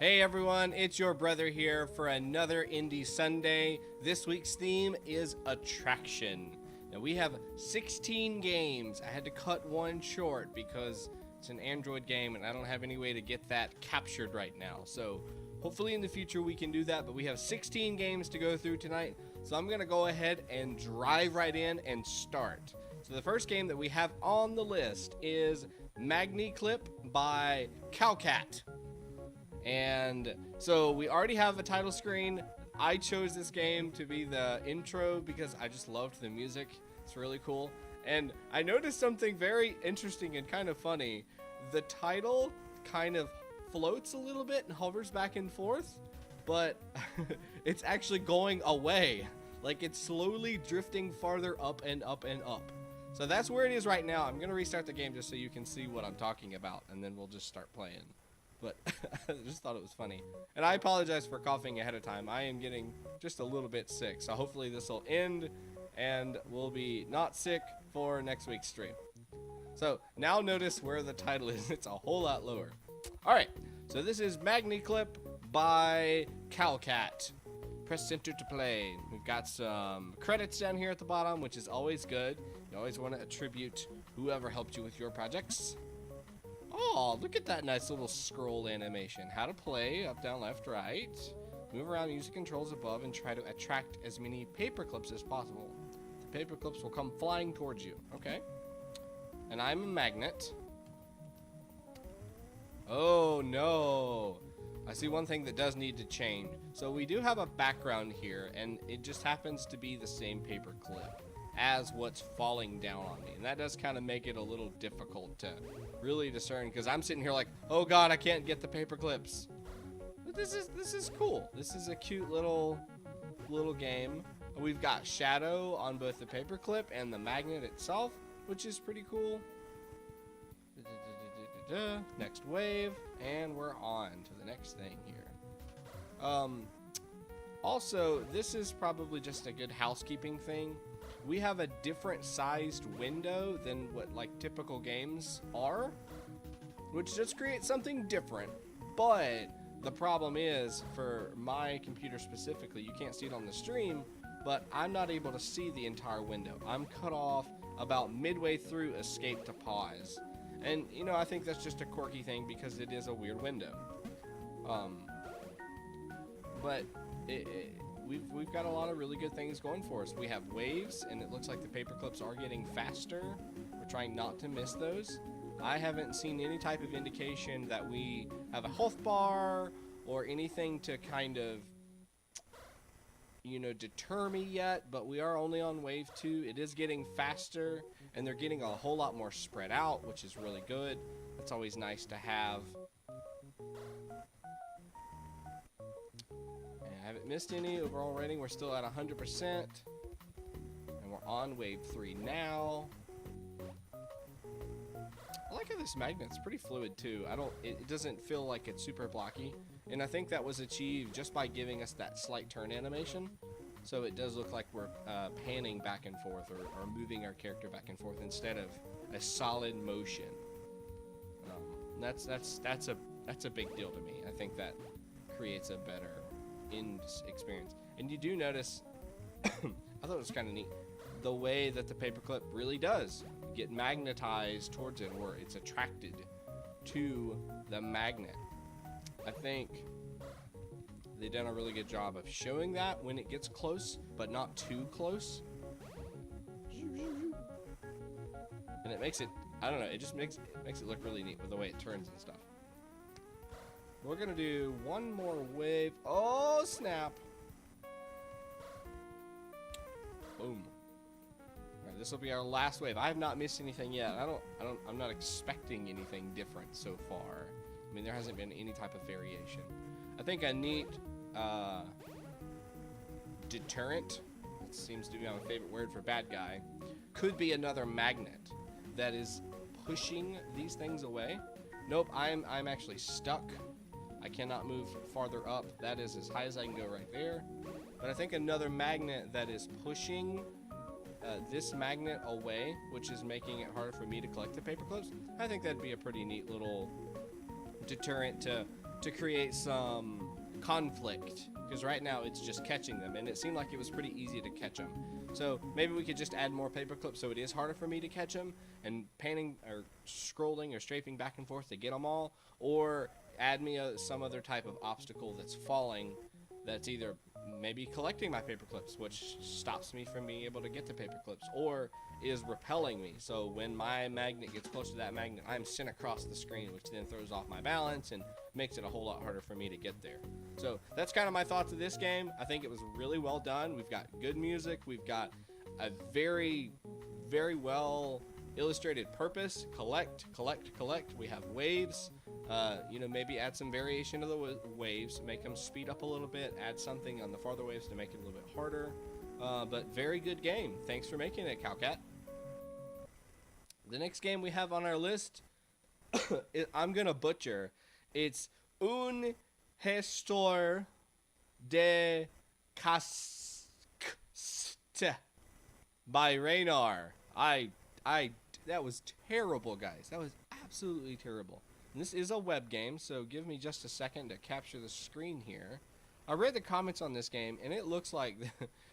Hey everyone, it's your brother here for another Indie Sunday. This week's theme is Attraction. Now we have 16 games. I had to cut one short because it's an Android game and I don't have any way to get that captured right now. So hopefully in the future we can do that, but we have 16 games to go through tonight. So I'm gonna go ahead and drive right in and start. So the first game that we have on the list is Magneclip by CowCat. And so we already have a title screen. I chose this game to be the intro because I just loved the music. It's really cool. And I noticed something very interesting and kind of funny. The title kind of floats a little bit and hovers back and forth, but it's actually going away. Like it's slowly drifting farther up and up and up. So that's where it is right now. I'm going to restart the game just so you can see what I'm talking about, and then we'll just start playing. But I just thought it was funny. And I apologize for coughing ahead of time. I am getting just a little bit sick. So hopefully this will end and we'll be not sick for next week's stream. So now notice where the title is. It's a whole lot lower. All right. So this is Magneclip by CowCat. Press enter to play. We've got some credits down here at the bottom, which is always good. You always want to attribute whoever helped you with your projects. Oh, look at that nice little scroll animation. How to play, up, down, left, right. Move around, use the controls above, and try to attract as many paper clips as possible. The paper clips will come flying towards you. Okay. And I'm a magnet. Oh, no. I see one thing that does need to change. So we do have a background here, and it just happens to be the same paper clip as what's falling down on me. And that does kind of make it a little difficult to really discern, because I'm sitting here like, oh god, I can't get the paper clips. But this is cool. This is a cute little game. We've got shadow on both the paper clip and the magnet itself, which is pretty cool. Next wave, and we're on to the next thing here. Also, this is probably just a good housekeeping thing. We have a different sized window than what like typical games are, which just creates something different. But the problem is, for my computer specifically, you can't see it on the stream, but I'm not able to see the entire window. I'm cut off about midway through escape to pause. And you know, I think that's just a quirky thing because it is a weird window. But we've got a lot of really good things going for us. We have waves, and it looks like the paper clips are getting faster. We're trying not to miss those. I haven't seen any type of indication that we have a health bar or anything to kind of, you know, deter me yet, but we are only on wave 2. It is getting faster, and they're getting a whole lot more spread out, which is really good. That's always nice to have. I haven't missed any overall rating. We're still at 100%, and we're on wave 3 now. I like how this magnet's pretty fluid too. It doesn't feel like it's super blocky, and I think that was achieved just by giving us that slight turn animation. So it does look like we're panning back and forth or moving our character back and forth instead of a solid motion. That's a big deal to me. I think that creates a better end experience. And you do notice, I thought it was kind of neat, the way that the paperclip really does get magnetized towards it, or it's attracted to the magnet. I think they've done a really good job of showing that when it gets close, but not too close. And it makes it, I don't know, it just makes it look really neat with the way it turns and stuff. We're gonna do one more wave. Oh snap! Boom. Alright, this will be our last wave. I have not missed anything yet. I'm not expecting anything different so far. I mean, there hasn't been any type of variation. I think a neat deterrent, that seems to be my favorite word for bad guy, could be another magnet that is pushing these things away. Nope, I'm actually stuck. I cannot move farther up. That is as high as I can go right there. But I think another magnet that is pushing this magnet away, which is making it harder for me to collect the paper clips, I think that'd be a pretty neat little deterrent to to create some conflict, because right now it's just catching them, and it seemed like it was pretty easy to catch them. So maybe we could just add more paper clips so it is harder for me to catch them, and panning or scrolling or strafing back and forth to get them all, or add me some other type of obstacle that's falling, that's either maybe collecting my paper clips, which stops me from being able to get the paper clips, or is repelling me. So when my magnet gets close to that magnet, I'm sent across the screen, which then throws off my balance and makes it a whole lot harder for me to get there. So that's kind of my thoughts of this game. I think it was really well done. We've got good music. We've got a very, very well illustrated purpose. Collect, collect, collect. We have waves. You know, maybe add some variation to the waves, make them speed up a little bit, add something on the farther waves to make it a little bit harder. But very good game. Thanks for making it, CowCat. The next game we have on our list, I'm going to butcher. It's Un Histoire de Chaqssettes by Renar. That was terrible, guys. That was absolutely terrible. And this is a web game, so give me just a second to capture the screen here. I read the comments on this game, and it looks like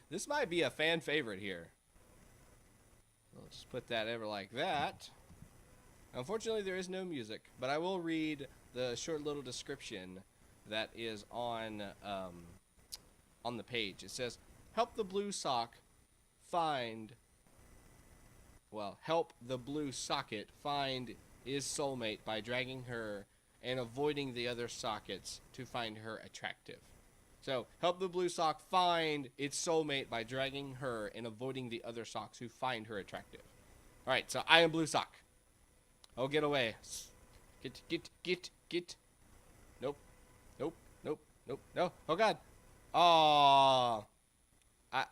this might be a fan favorite here. I'll just put that ever like that. Unfortunately, there is no music, but I will read the short little description that is on the page. It says, help the blue socket find his soulmate by dragging her and avoiding the other sockets to find her attractive. So, help the blue sock find its soulmate by dragging her and avoiding the other socks who find her attractive. Alright, so I am blue sock. Oh, get away. Get. Nope. No. Oh, God. Aww.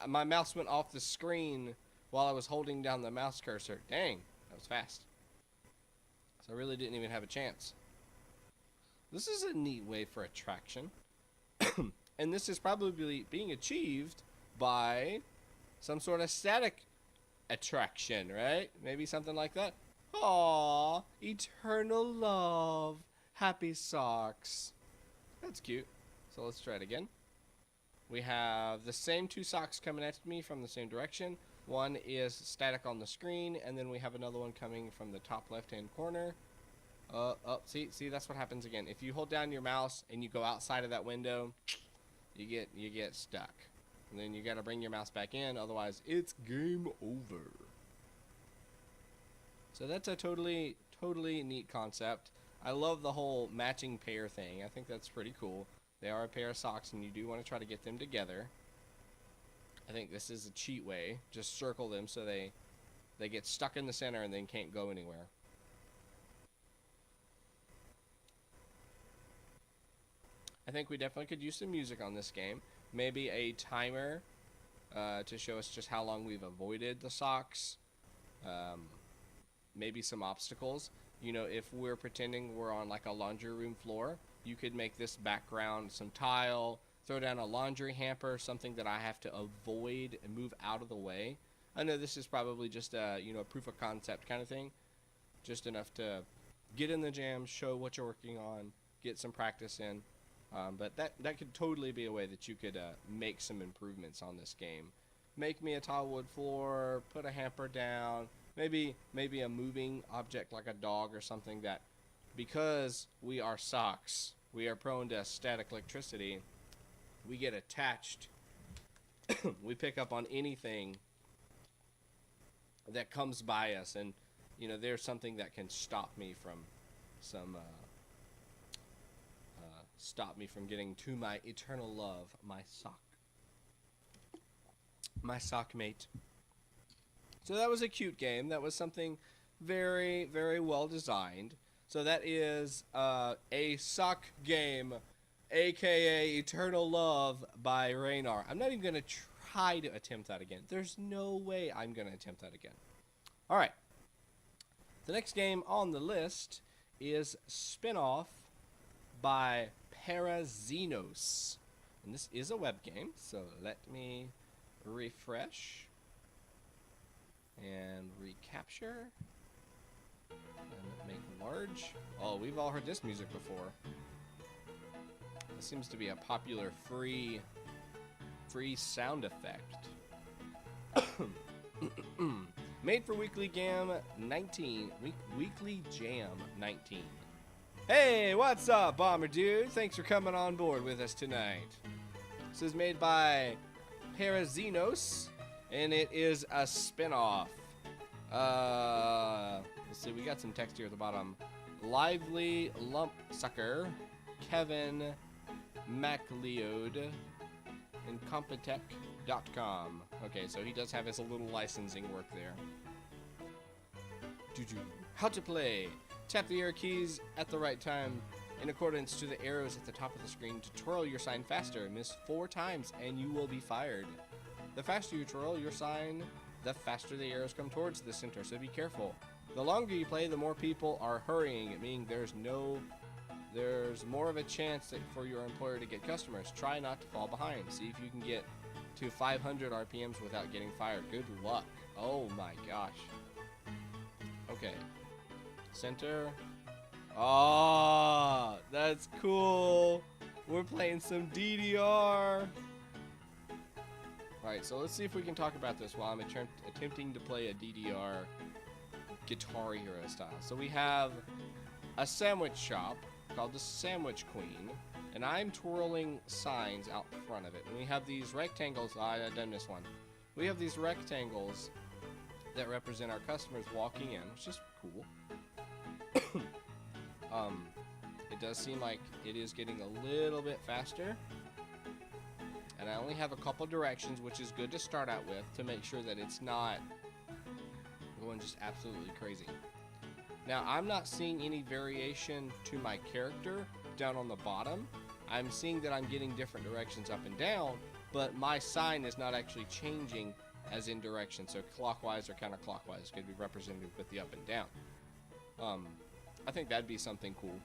My mouse went off the screen while I was holding down the mouse cursor. Dang, that was fast. So I really didn't even have a chance. This is a neat way for attraction. And this is probably being achieved by some sort of static attraction, right? Maybe something like that. Aww, eternal love, happy socks. That's cute. So let's try it again. We have the same two socks coming at me from the same direction. One is static on the screen, and then we have another one coming from the top left-hand corner. See, that's what happens again. If you hold down your mouse and you go outside of that window, you get stuck. And then you got to bring your mouse back in, otherwise it's game over. So that's a totally neat concept. I love the whole matching pair thing. I think that's pretty cool. They are a pair of socks, and you do want to try to get them together. I think this is a cheat way. Just circle them so they get stuck in the center and then can't go anywhere. I think we definitely could use some music on this game. Maybe a timer to show us just how long we've avoided the socks. Maybe some obstacles. You know, if we're pretending we're on like a laundry room floor, you could make this background some tile, throw down a laundry hamper, something that I have to avoid and move out of the way. I know this is probably just a, you know, a proof of concept kind of thing. Just enough to get in the jam, show what you're working on, get some practice in. But that could totally be a way that you could make some improvements on this game. Make me a tile wood floor, put a hamper down, maybe a moving object like a dog or something that, because we are socks, we are prone to static electricity, we get attached. We pick up on anything that comes by us, and you know, there's something that can stop me from getting to my eternal love, my sock mate. So that was a cute game. That was something very, very well designed. So that is a sock game, aka Eternal Love by Renar. I'm not even going to try to attempt that again. There's no way I'm going to attempt that again. Alright. The next game on the list is Spinoff by Paraxenos. And this is a web game, so let me refresh and recapture and make large. Oh, we've all heard this music before. This seems to be a popular free sound effect. Made for Weekly Jam 19. Weekly Jam 19. Hey, what's up, Bomber Dude? Thanks for coming on board with us tonight. This is made by Paraxenos, and it is a spin-off. Let's see, we got some text here at the bottom. Lively Lump Sucker, Kevin MacLeod, and Competech.com. Okay, so he does have his little licensing work there. How to play. Tap the arrow keys at the right time in accordance to the arrows at the top of the screen to twirl your sign faster. Miss 4 times and you will be fired. The faster you twirl your sign, the faster the arrows come towards the center, so be careful. The longer you play, the more people are hurrying, meaning there's more of a chance for your employer to get customers. Try not to fall behind. See if you can get to 500 RPMs without getting fired. Good luck. Oh my gosh. Okay. Center. Oh, that's cool. We're playing some DDR. Alright, so let's see if we can talk about this while I'm attempting to play a DDR Guitar Hero style. So we have a sandwich shop called the Sandwich Queen, and I'm twirling signs out front of it. And we have these rectangles. I've done this one. We have these rectangles that represent our customers walking in, which is cool. It does seem like it is getting a little bit faster. And I only have a couple directions, which is good to start out with to make sure that it's not going just absolutely crazy. Now, I'm not seeing any variation to my character down on the bottom. I'm seeing that I'm getting different directions up and down, but my sign is not actually changing as in direction. So clockwise or counterclockwise could be represented with the up and down. I think that'd be something cool.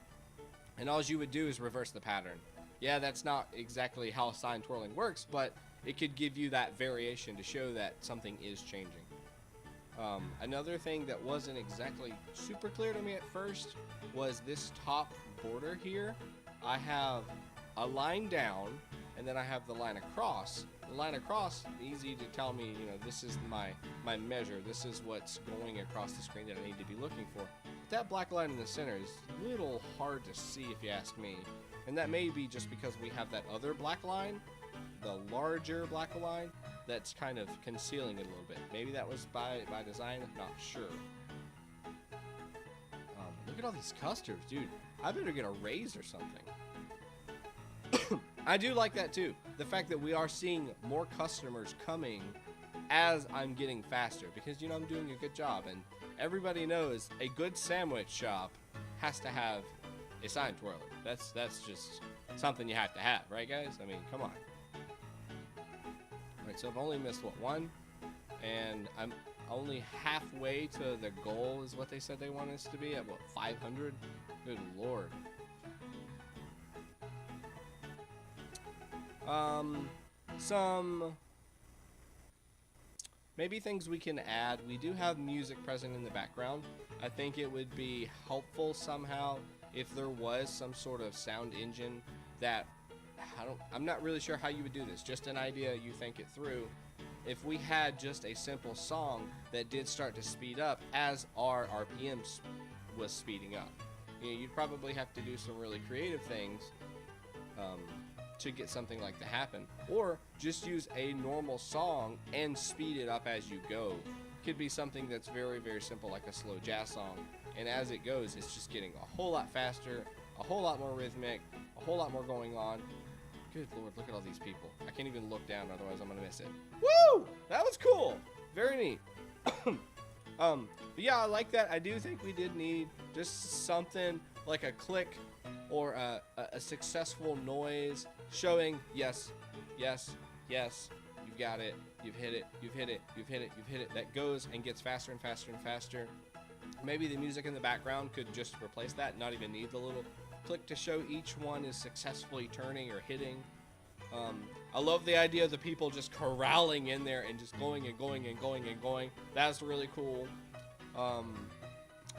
And all you would do is reverse the pattern. Yeah, that's not exactly how sign twirling works, but it could give you that variation to show that something is changing. Another thing that wasn't exactly super clear to me at first was this top border here. I have a line down, and then I have the line across. The line across, easy to tell me, you know, this is my measure. This is what's going across the screen that I need to be looking for. But that black line in the center is a little hard to see if you ask me. And that may be just because we have that other black line, the larger black line, that's kind of concealing it a little bit. Maybe that was by design, not sure. Look at all these custards, dude. I better get a raise or something. I do like that too. The fact that we are seeing more customers coming as I'm getting faster, because, you know, I'm doing a good job, and everybody knows a good sandwich shop has to have a sign twirler. That's just something you have to have, right, guys? I mean, come on. Alright, so I've only missed, what, 1? And I'm only halfway to the goal is what they said they want us to be at, what, 500? Good lord. Some maybe things we can add. We do have music present in the background. I think it would be helpful somehow if there was some sort of sound engine that I'm not really sure how you would do this. Just an idea, you think it through. If we had just a simple song that did start to speed up as our RPMs was speeding up. You know, you'd probably have to do some really creative things to get something like that to happen. Or just use a normal song and speed it up as you go. Could be something that's very, very simple, like a slow jazz song. And as it goes, it's just getting a whole lot faster, a whole lot more rhythmic, a whole lot more going on. Good lord, look at all these people. I can't even look down, otherwise I'm gonna miss it. Woo! That was cool! Very neat. But yeah, I like that. I do think we did need just something like a click or a successful noise showing yes, yes, yes, you've got it, you've hit it, you've hit it, you've hit it, you've hit it. That goes and gets faster and faster and faster. Maybe the music in the background could just replace that, not even need the little click to show each one is successfully turning or hitting. I love the idea of the people just corralling in there and just going and going and going and going. That's really cool.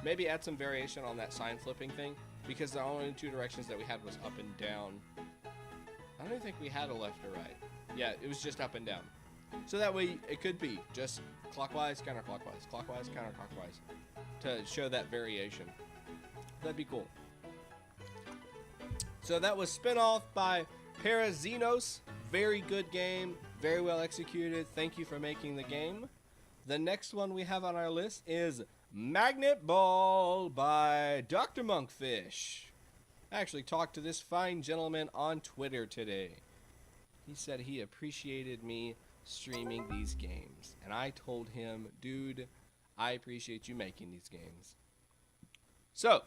Maybe add some variation on that sign flipping thing, because the only 2 directions that we had was up and down. I don't think we had a left or right. Yeah, it was just up and down. So that way it could be just clockwise, counterclockwise, clockwise, counterclockwise to show that variation. That'd be cool. So that was spin-off by Paraxenos. Very good game, very well executed. Thank you for making the game. The next one we have on our list is Magnet Ball by Dr. Monkfish. I actually talked to this fine gentleman on Twitter today. He said he appreciated me streaming these games. And I told him, dude, I appreciate you making these games. So,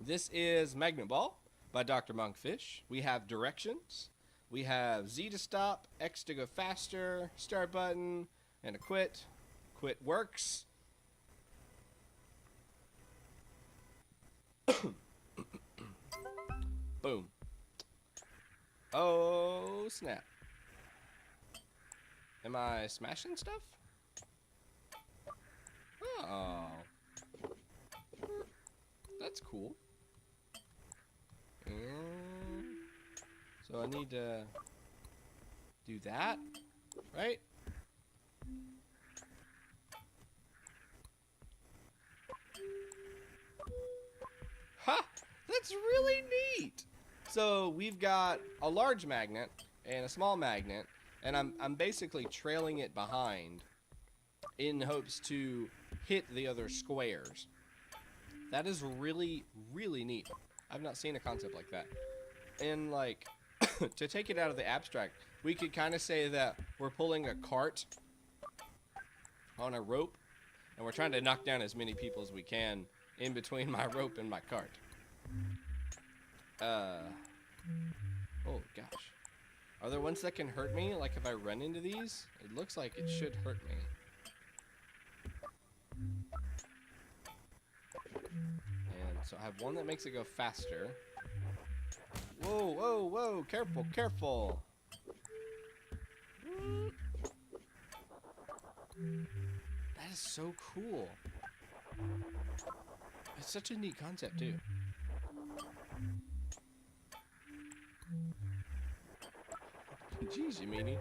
this is Magnet Ball by Dr. Monkfish. We have directions. We have Z to stop, X to go faster, start button, and a quit. Quit works. Boom. Oh, snap. Am I smashing stuff? Oh. That's cool. So I need to do that, right? Ha! That's really neat! So we've got a large magnet and a small magnet, and I'm basically trailing it behind in hopes to hit the other squares. That is really, really neat. I've not seen a concept like that. And like, to take it out of the abstract, we could kind of say that we're pulling a cart on a rope, and we're trying to knock down as many people as we can in between my rope and my cart. Oh gosh. Are there ones that can hurt me? Like if I run into these? It looks like it should hurt me. And so I have one that makes it go faster. Whoa, whoa, whoa, careful, careful. That is so cool. It's such a neat concept too. Jeez, you meanie.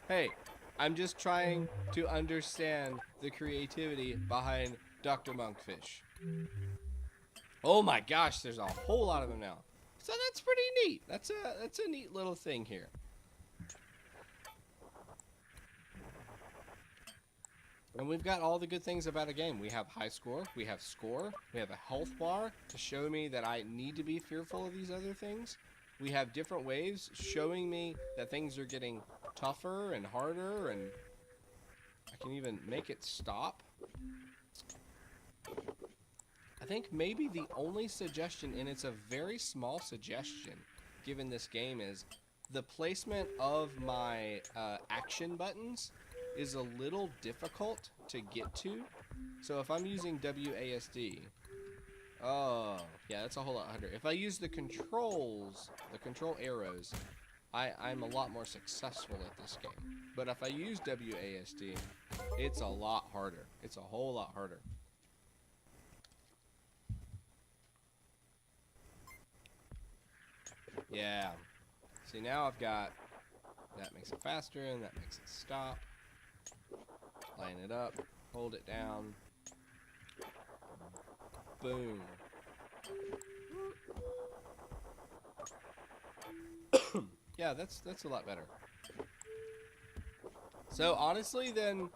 Hey, I'm just trying to understand the creativity behind Dr. Monkfish. Oh my gosh, there's a whole lot of them now. So that's pretty neat. That's a neat little thing here. And we've got all the good things about a game. We have high score, we have score, we have a health bar to show me that I need to be fearful of these other things. We have different waves showing me that things are getting tougher and harder, and I can even make it stop. I think maybe the only suggestion, and it's a very small suggestion given this game, is the placement of my action buttons is a little difficult to get to. So if I'm using WASD, oh yeah, that's a whole lot harder. If I use the controls, the control arrows, I'm a lot more successful at this game. But if I use WASD, it's a lot harder. It's a whole lot harder. Yeah. See, now I've got, that makes it faster and that makes it stop. Line it up, hold it down. Boom. Yeah, that's a lot better. So honestly then,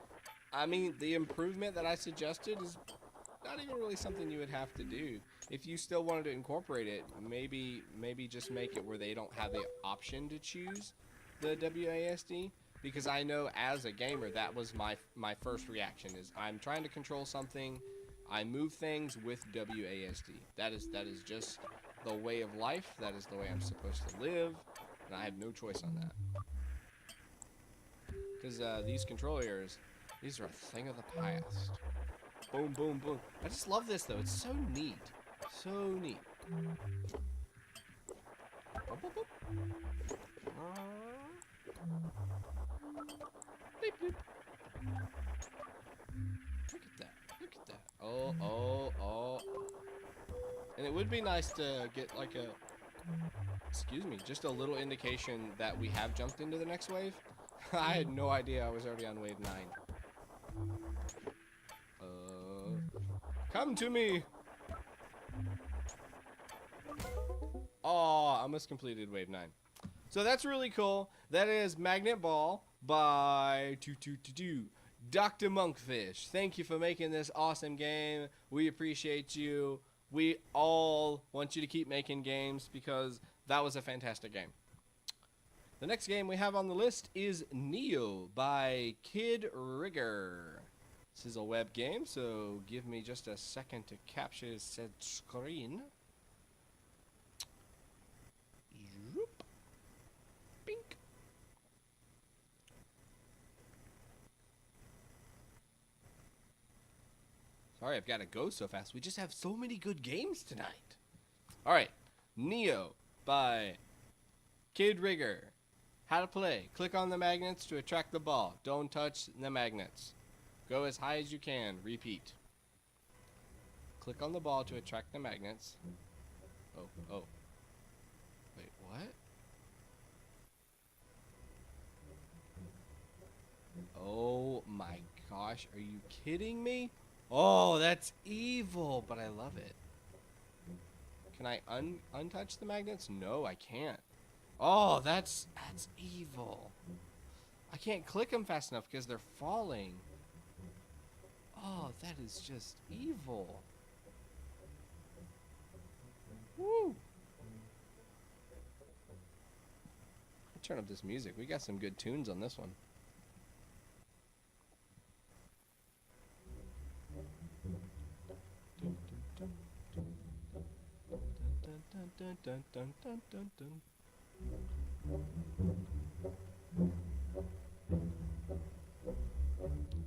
I mean, the improvement that I suggested is not even really something you would have to do. If you still wanted to incorporate it, maybe just make it where they don't have the option to choose the WASD. Because I know as a gamer, that was my first reaction, is I'm trying to control something, I move things with WASD. That is just the way of life, that is the way I'm supposed to live, and I have no choice on that. Because these control areas, these are a thing of the past. Boom, boom, boom. I just love this though, it's so neat. So neat. Boop, boop, boop. Beep, beep. Look at that. Look at that. Oh, oh, oh. And it would be nice to get like a excuse me, just a little indication that we have jumped into the next wave. I had no idea I was already on wave 9. Come to me! Oh, I almost completed wave 9. So that's really cool. That is Magnet Ball by Dr. Monkfish. Thank you for making this awesome game. We appreciate you. We all want you to keep making games because that was a fantastic game. The next game we have on the list is Neo by KidRigger. This is a web game, so give me just a second to capture said screen. Zoop. Bink. Sorry, I've got to go so fast. We just have so many good games tonight. All right, Neo by KidRigger. How to play. Click on the magnets to attract the ball. Don't touch the magnets. Go as high as you can. Repeat. Click on the ball to attract the magnets. Oh. Wait, what? Oh my gosh, are you kidding me? Oh, that's evil, but I love it. Can I untouch the magnets? No, I can't. Oh, that's evil. I can't click them fast enough because they're falling. Oh, that is just evil. Woo! I'll turn up this music. We got some good tunes on this one.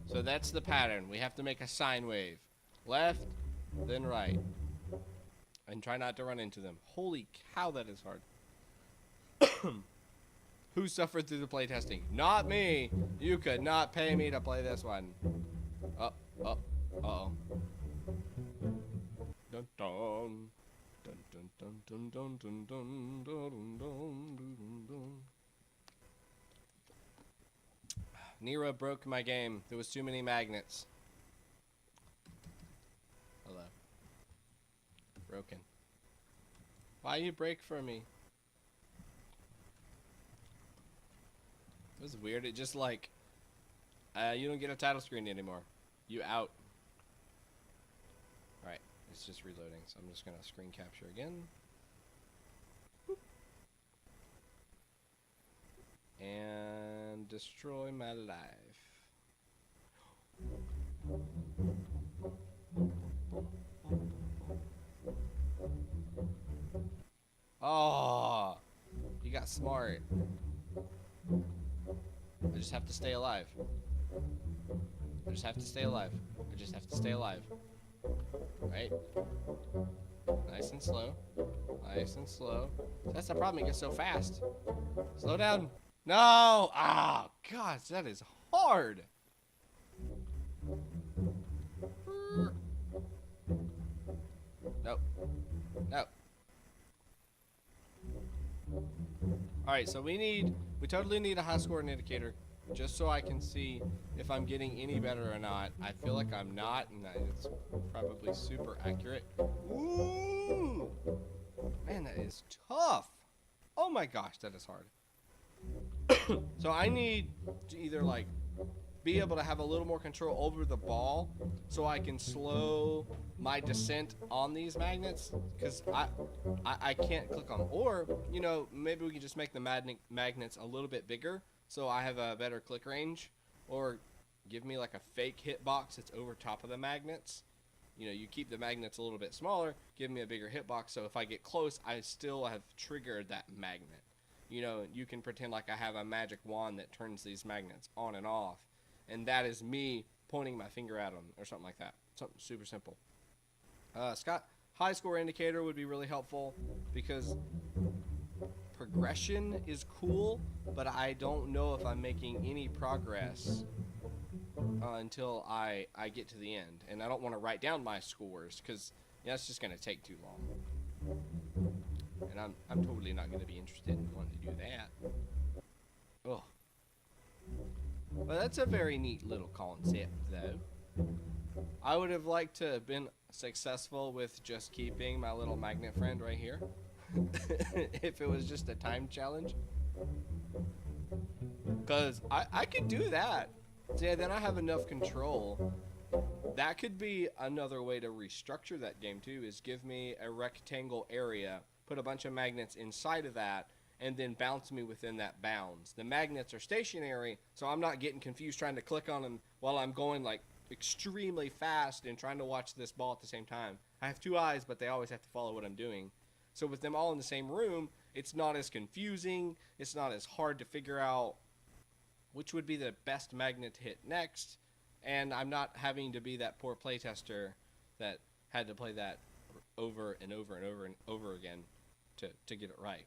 So that's the pattern. We have to make a sine wave. Left, then right. And try not to run into them. Holy cow, that is hard. Who suffered through the playtesting? Not me. You could not pay me to play this one. Uh-oh. Dun dun. Dun dun dun dun dun dun dun dun dun dun. Nero broke my game. There was too many magnets. Hello. Broken. Why you break for me? It was weird. It just like you don't get a title screen anymore. You out. Alright, it's just reloading, so I'm just gonna screen capture again. Boop. And destroy my life. Oh, you got smart. I just have to stay alive. I just have to stay alive. I just have to stay alive. Right? Nice and slow. Nice and slow. That's the problem. It gets so fast. Slow down. No! Ah, gosh, that is hard. Nope. Nope. Alright, so we totally need a high score indicator just so I can see if I'm getting any better or not. I feel like I'm not, and it's probably super accurate. Ooh! Man, that is tough. Oh my gosh, that is hard. So I need to either like be able to have a little more control over the ball so I can slow my descent on these magnets, because I can't click on them. Or, you know, maybe we can just make the magnets a little bit bigger so I have a better click range, or give me like a fake hitbox that's over top of the magnets. You know, you keep the magnets a little bit smaller, give me a bigger hitbox, so if I get close, I still have triggered that magnet. You know, you can pretend like I have a magic wand that turns these magnets on and off, and that is me pointing my finger at them, or something like that. Something super simple. Scott, high score indicator would be really helpful, because progression is cool, but I don't know if I'm making any progress until I get to the end. And I don't want to write down my scores, because that's just going to take too long. And I'm totally not going to be interested in wanting to do that. Oh. Well, that's a very neat little concept, though. I would have liked to have been successful with just keeping my little magnet friend right here. If it was just a time challenge. Because I could do that. So yeah, then I have enough control. That could be another way to restructure that game too, is give me a rectangle area, put a bunch of magnets inside of that, and then bounce me within that bounds. The magnets are stationary, so I'm not getting confused trying to click on them while I'm going like extremely fast and trying to watch this ball at the same time. I have two eyes, but they always have to follow what I'm doing. So with them all in the same room, it's not as confusing, it's not as hard to figure out which would be the best magnet to hit next, and I'm not having to be that poor playtester that had to play that over and over and over and over again to get it right.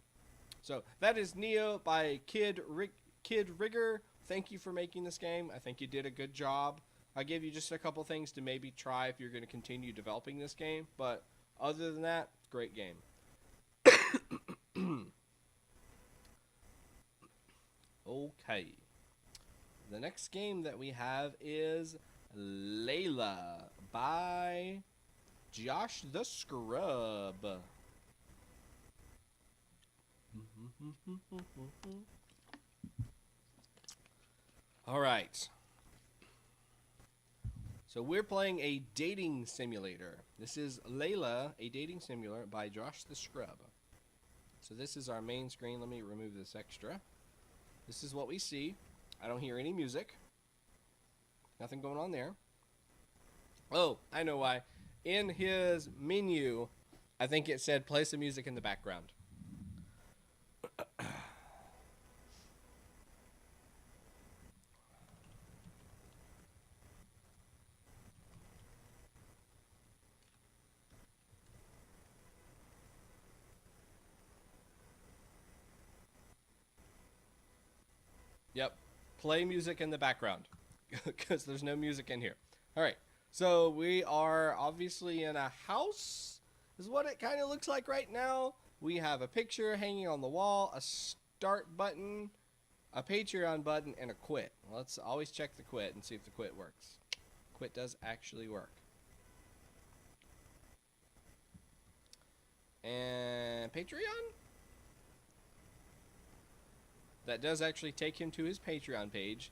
So that is Neo by KidRigger. Thank you for making this game. I think you did a good job. I gave you just a couple things to maybe try if you're going to continue developing this game, but other than that, great game. Okay. The next game that we have is Layla by Josh the Scrub. All right. So we're playing a dating simulator. This is Layla, a dating simulator by Josh the Scrub. So this is our main screen. Let me remove this extra. This is what we see. I don't hear any music. Nothing going on there. Oh, I know why. In his menu, I think it said play some music in the background. Yep. Play music in the background. Because there's no music in here. Alright. So we are obviously in a house. Is what it kind of looks like right now. We have a picture hanging on the wall. A start button. A Patreon button. And a quit. Let's always check the quit and see if the quit works. Quit does actually work. And Patreon? That does actually take him to his Patreon page.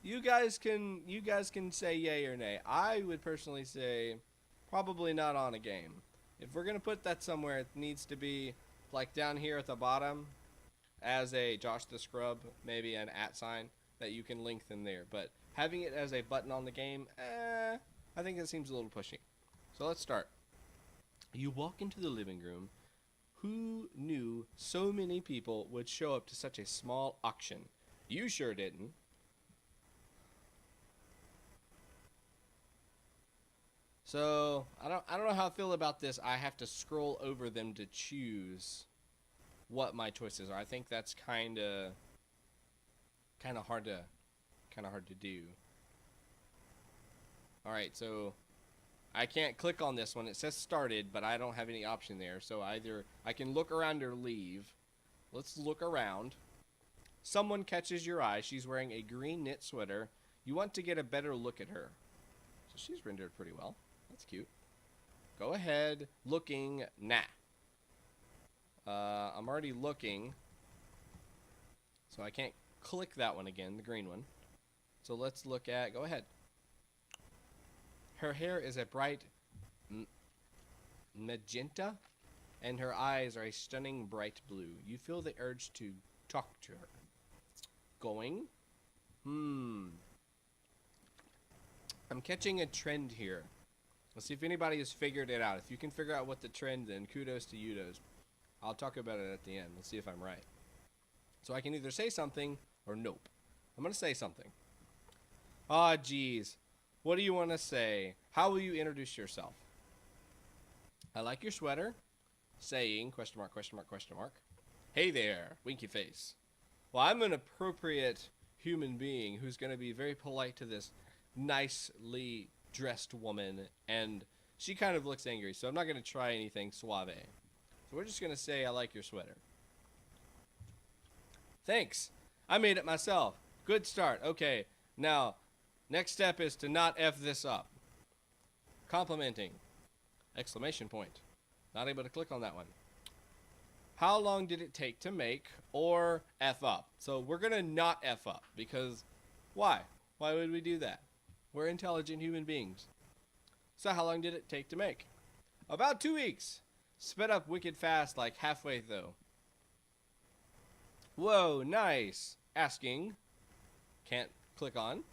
You guys can say yay or nay. I would personally say probably not on a game. If we're gonna put that somewhere, it needs to be like down here at the bottom as a Josh the Scrub, maybe an @ sign that you can lengthen there. But having it as a button on the game, I think that seems a little pushy. So let's start. You walk into the living room. Who knew so many people would show up to such a small auction? You sure didn't. So, I don't know how I feel about this. I have to scroll over them to choose what my choices are. I think that's kind of hard to do. All right, so I can't click on this one. It says started, but I don't have any option there. So either I can look around or leave. Let's look around. Someone catches your eye. She's wearing a green knit sweater. You want to get a better look at her. So she's rendered pretty well. That's cute. Go ahead. Looking. Nah. I'm already looking. So I can't click that one again, the green one. So let's look at, go ahead. Her hair is a bright magenta, and her eyes are a stunning bright blue. You feel the urge to talk to her. Going? I'm catching a trend here. Let's see if anybody has figured it out. If you can figure out what the trend, then kudos to you. I'll talk about it at the end. Let's see if I'm right. So I can either say something or nope. I'm going to say something. Ah, geez. What do you want to say? How will you introduce yourself? I like your sweater. Saying, question mark, question mark, question mark. Hey there, winky face. Well, I'm an appropriate human being who's going to be very polite to this nicely dressed woman and she kind of looks angry, so I'm not going to try anything suave. So we're just going to say, I like your sweater. Thanks. I made it myself. Good start. Okay, now, next step is to not F this up. Complimenting. Exclamation point. Not able to click on that one. How long did it take to make or F up? So we're going to not F up because why? Why would we do that? We're intelligent human beings. So how long did it take to make? About 2 weeks. Sped up wicked fast, like halfway though. Whoa, nice. Asking. Can't click on.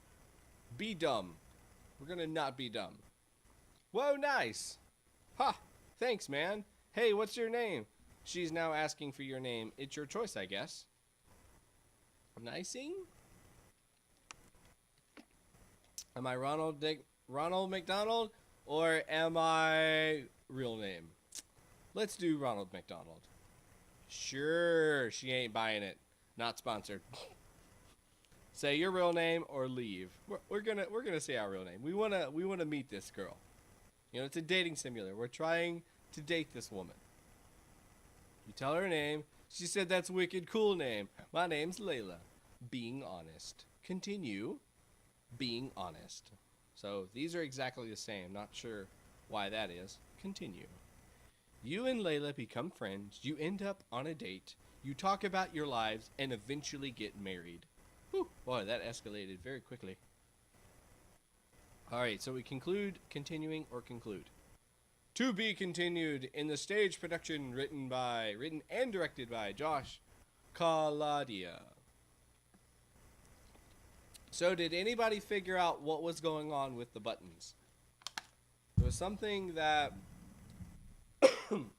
Be dumb. We're gonna not be dumb. Whoa, nice. Ha, thanks, man. Hey, what's your name? She's now asking for your name. It's your choice, I guess. Nicing? Am I Ronald McDonald? Or am I real name? Let's do Ronald McDonald. Sure, she ain't buying it. Not sponsored. Say your real name or leave. We're gonna say our real name. We wanna meet this girl. You know, it's a dating simulator. We're trying to date this woman. You tell her name. She said that's a wicked cool name. My name's Layla. Being honest. Continue. Being honest. So these are exactly the same. Not sure why that is. Continue. You and Layla become friends. You end up on a date. You talk about your lives and eventually get married. Whew, boy, that escalated very quickly. Alright, so we conclude, continuing, or conclude. To be continued in the stage production written and directed by Josh Kaladia. So did anybody figure out what was going on with the buttons? There was something that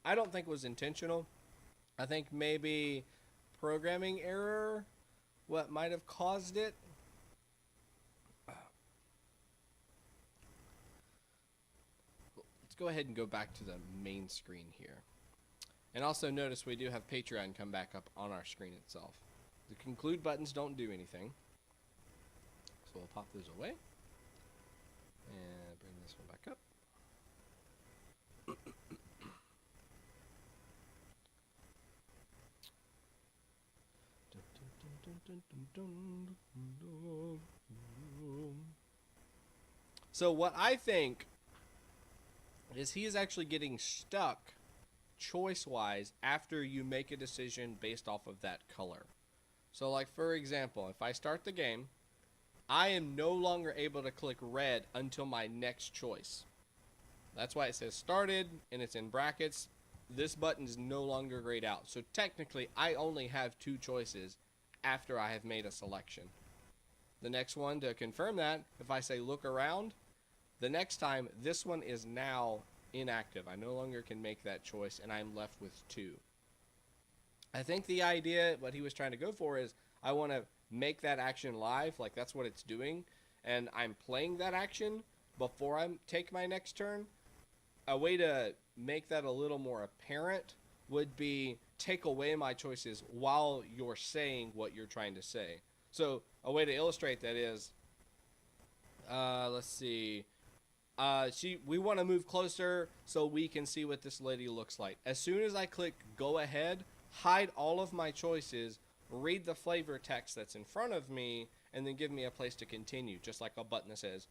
I don't think was intentional. I think maybe programming error, what might have caused it. Let's go ahead and go back to the main screen here. And also notice we do have Patreon come back up on our screen itself. The conclude buttons don't do anything. So we'll pop those away. And bring this one back up. So what I think is he is actually getting stuck choice-wise after you make a decision based off of that color. So like for example, if I start the game, I am no longer able to click red until my next choice. That's why it says started and it's in brackets. This button is no longer grayed out. So technically I only have 2 choices after I have made a selection. The next one to confirm that, if I say look around, the next time this one is now inactive. I no longer can make that choice and I'm left with 2. I think the idea, what he was trying to go for is I want to make that action live, like that's what it's doing, and I'm playing that action before I take my next turn. A way to make that a little more apparent would be take away my choices while you're saying what you're trying to say. So a way to illustrate that is, let's see, we want to move closer so we can see what this lady looks like. As soon as I click go ahead, hide all of my choices, read the flavor text that's in front of me, and then give me a place to continue, just like a button that says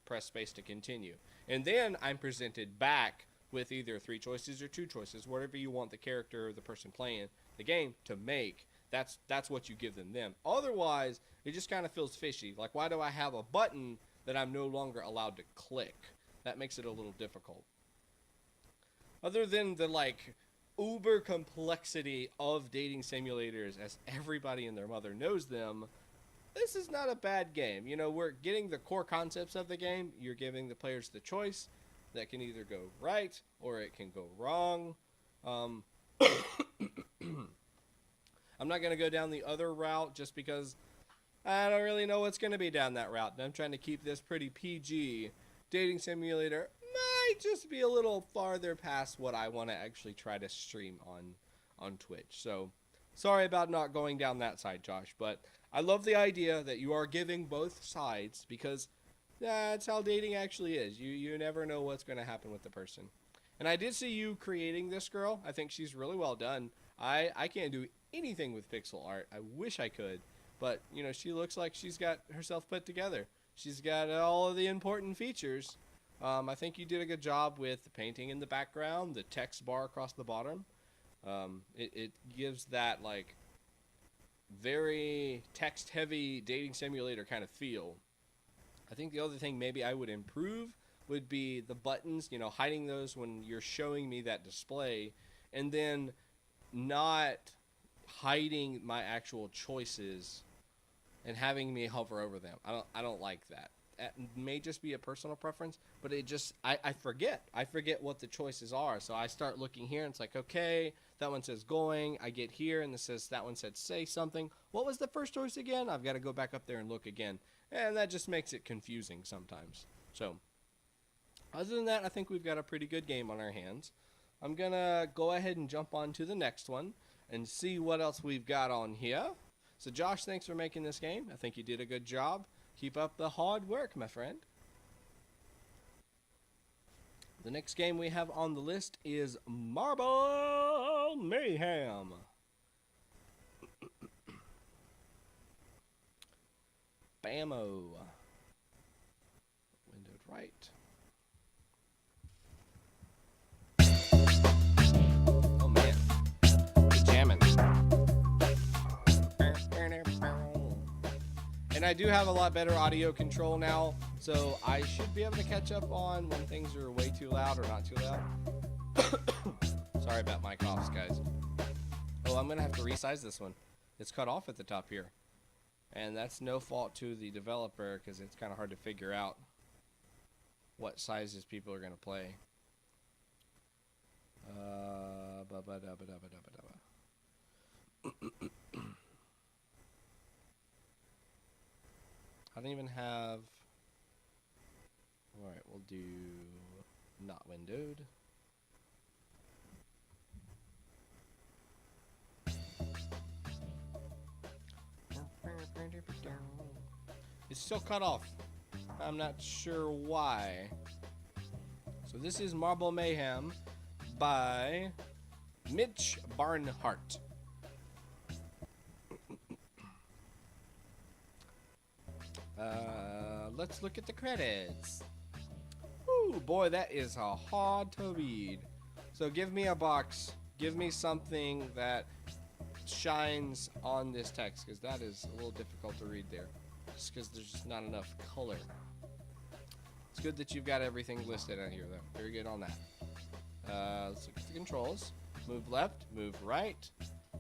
press space to continue. And then I'm presented back with either 3 choices or 2 choices, whatever you want the character or the person playing the game to make. That's what you give them. Otherwise, it just kind of feels fishy. Like, why do I have a button that I'm no longer allowed to click? That makes it a little difficult. Other than the, like, uber complexity of dating simulators as everybody and their mother knows them, this is not a bad game. You know, we're getting the core concepts of the game. You're giving the players the choice that can either go right or it can go wrong. I'm not going to go down the other route just because I don't really know what's going to be down that route. I'm trying to keep this pretty PG. Dating simulator might just be a little farther past what I want to actually try to stream on Twitch. So sorry about not going down that side, Josh, but I love the idea that you are giving both sides because That's how dating actually is. You never know what's going to happen with the person. And I did see you creating this girl. I think she's really well done. I can't do anything with pixel art. I wish I could. But, you know, she looks like she's got herself put together. She's got all of the important features. I think you did a good job with the painting in the background, the text bar across the bottom. It gives that, like, very text-heavy dating simulator kind of feel. I think the other thing maybe I would improve would be the buttons, you know, hiding those when you're showing me that display, and then not hiding my actual choices and having me hover over them. I don't like that. That may just be a personal preference, but it just, I forget what the choices are. So I start looking here and it's like, okay, that one says going. I get here and it says that one said say something. What was the first choice again? I've got to go back up there and look again. And that just makes it confusing sometimes. So other than that, I think we've got a pretty good game on our hands. I'm going to go ahead and jump on to the next one and see what else we've got on here. So Josh, thanks for making this game. I think you did a good job. Keep up the hard work, my friend. The next game we have on the list is Marble Mayhem. Bammo. Windowed right. Oh man. It's jamming. And I do have a lot better audio control now, so I should be able to catch up on when things are way too loud or not too loud. Sorry about my coughs, guys. Oh, I'm going to have to resize this one. It's cut off at the top here. And that's no fault to the developer, because it's kind of hard to figure out what sizes people are going to play. I don't even have... Alright, we'll do not windowed. It's still cut off. I'm not sure why. So this is Marble Mayhem by Mich Barnhart. Let's look at the credits. Ooh, boy, that is a hard to read. So give me a box. Give me something that shines on this text, because that is a little difficult to read there. Just because there's just not enough color. It's good that you've got everything listed out here, though. Very good on that. Let's look at the controls. Move left, move right.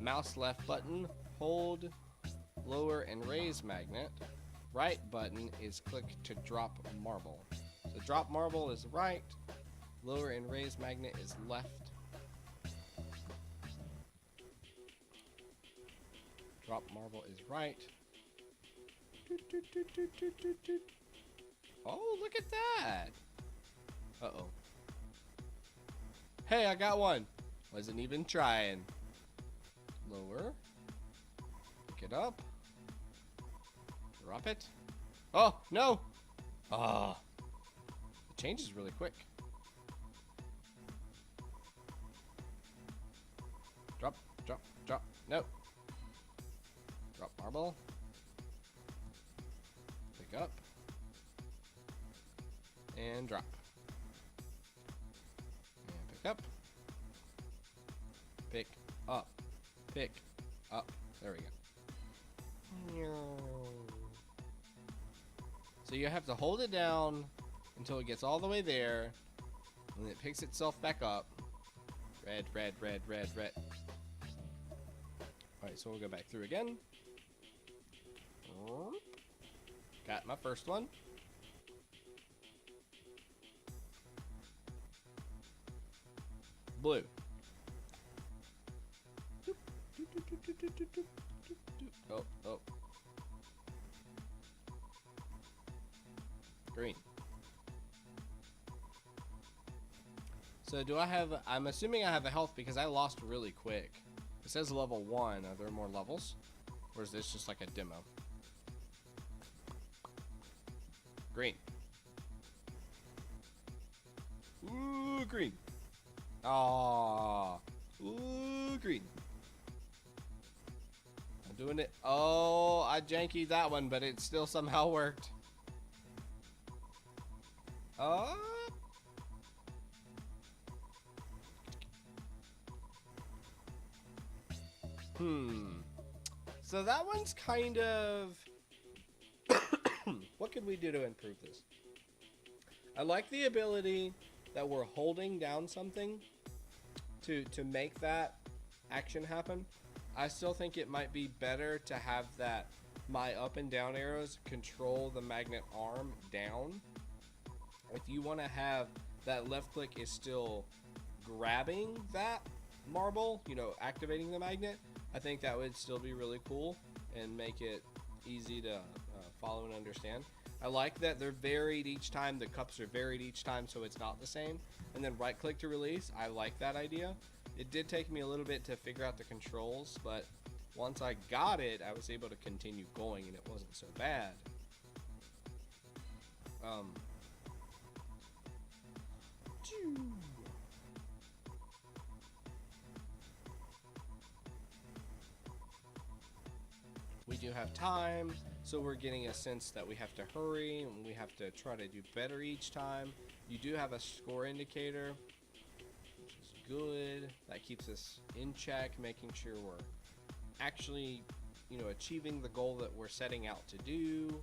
Mouse left button, hold, lower and raise magnet. Right button is click to drop marble. So drop marble is right, lower and raise magnet is left. Drop marble is right. Oh, look at that. Uh-oh. Hey, I got one. Wasn't even trying. Lower. Pick it up. Drop it. Oh, no. Ah. It changes really quick. Drop, drop, drop. No. Drop marble. Pick up. And drop. And pick up. Pick up. Pick up. There we go. So you have to hold it down until it gets all the way there, and then it picks itself back up. Red, red, red, red, red. Alright, so we'll go back through again. Got my first one. Blue. Oh, oh. Green. So do I have, I'm assuming I have a health because I lost really quick. It says level 1. Are there more levels? Or is this just like a demo? Green. Ooh, green. Ah. Ooh, green. I'm doing it. Oh, I jankied that one, but it still somehow worked. Oh. So that one's kind of... What could we do to improve this? I like the ability that we're holding down something to make that action happen. I still think it might be better to have that my up and down arrows control the magnet arm down. If you want to have that left click is still grabbing that marble, you know, activating the magnet, I think that would still be really cool and make it easy to follow and understand. I like that they're varied each time, the cups are varied each time, so it's not the same. And then right click to release, I like that idea. It did take me a little bit to figure out the controls, but once I got it, I was able to continue going and it wasn't so bad. We do have time, so we're getting a sense that we have to hurry and we have to try to do better each time. You do have a score indicator, which is good. That keeps us in check, making sure we're actually, you know, achieving the goal that we're setting out to do.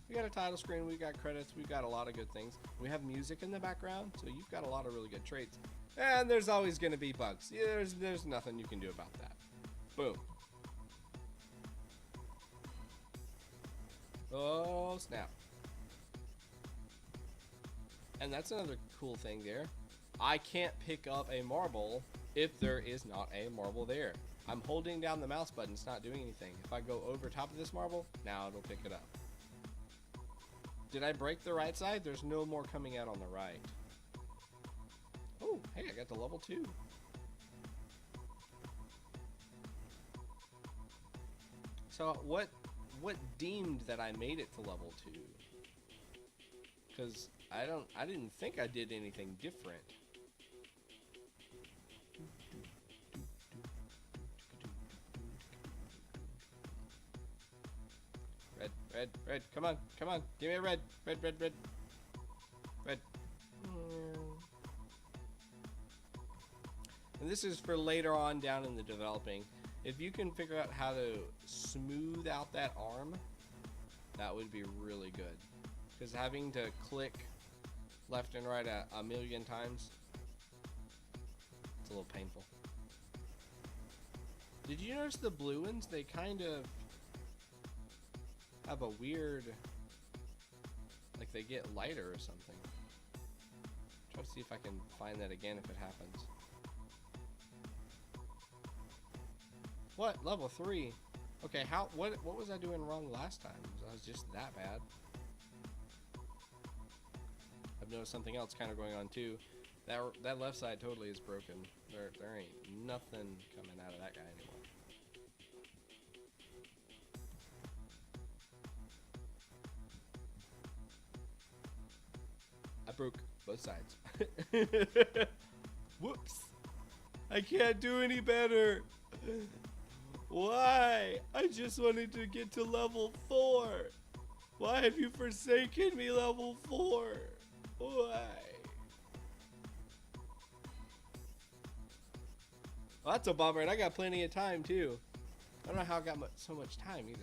We got a title screen, we got credits, we got a lot of good things. We have music in the background, so you've got a lot of really good traits. And there's always going to be bugs. Yeah, there's nothing you can do about that. Boom. Oh, snap. And that's another cool thing there. I can't pick up a marble if there is not a marble there. I'm holding down the mouse button, it's not doing anything. If I go over top of this marble, now it'll pick it up. Did I break the right side? There's no more coming out on the right. Oh, hey, I got to level 2. So what deemed that I made it to level 2? Because I didn't think I did anything different. Red, red, red, come on, come on, give me a red, red, red, red, red. And this is for later on down in the developing. If you can figure out how to smooth out that arm, that would be really good. Because having to click left and right a million times, it's a little painful. Did you notice the blue ones? They kind of have a weird, like they get lighter or something. Try to see if I can find that again if it happens. What? Level 3? Okay, what was I doing wrong last time? I was just that bad. I've noticed something else kind of going on too. That left side totally is broken. There ain't nothing coming out of that guy anymore. I broke both sides. Whoops. I can't do any better. Why? I just wanted to get to level 4. Why have you forsaken me, level 4? Why? Well, that's a bummer, and I got plenty of time, too. I don't know how I got so much time, either.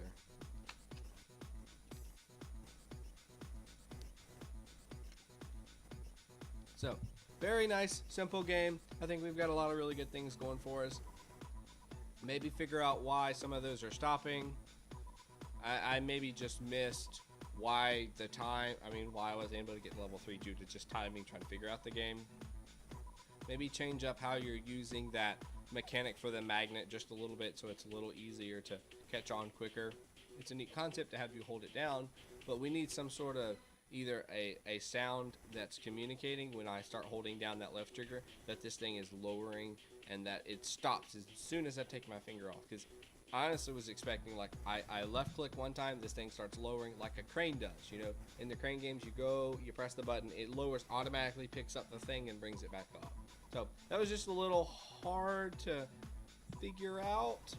So, very nice, simple game. I think we've got a lot of really good things going for us. Maybe figure out why some of those are stopping. I maybe just missed why I wasn't able to get to level 3 due to just timing, trying to figure out the game. Maybe change up how you're using that mechanic for the magnet just a little bit so it's a little easier to catch on quicker. It's a neat concept to have you hold it down, but we need some sort of either a sound that's communicating when I start holding down that left trigger that this thing is lowering and that it stops as soon as I take my finger off, because honestly was expecting, like, I left click one time, this thing starts lowering like a crane does. You know, in the crane games, you go, you press the button, it lowers, automatically picks up the thing and brings it back up. So that was just a little hard to figure out.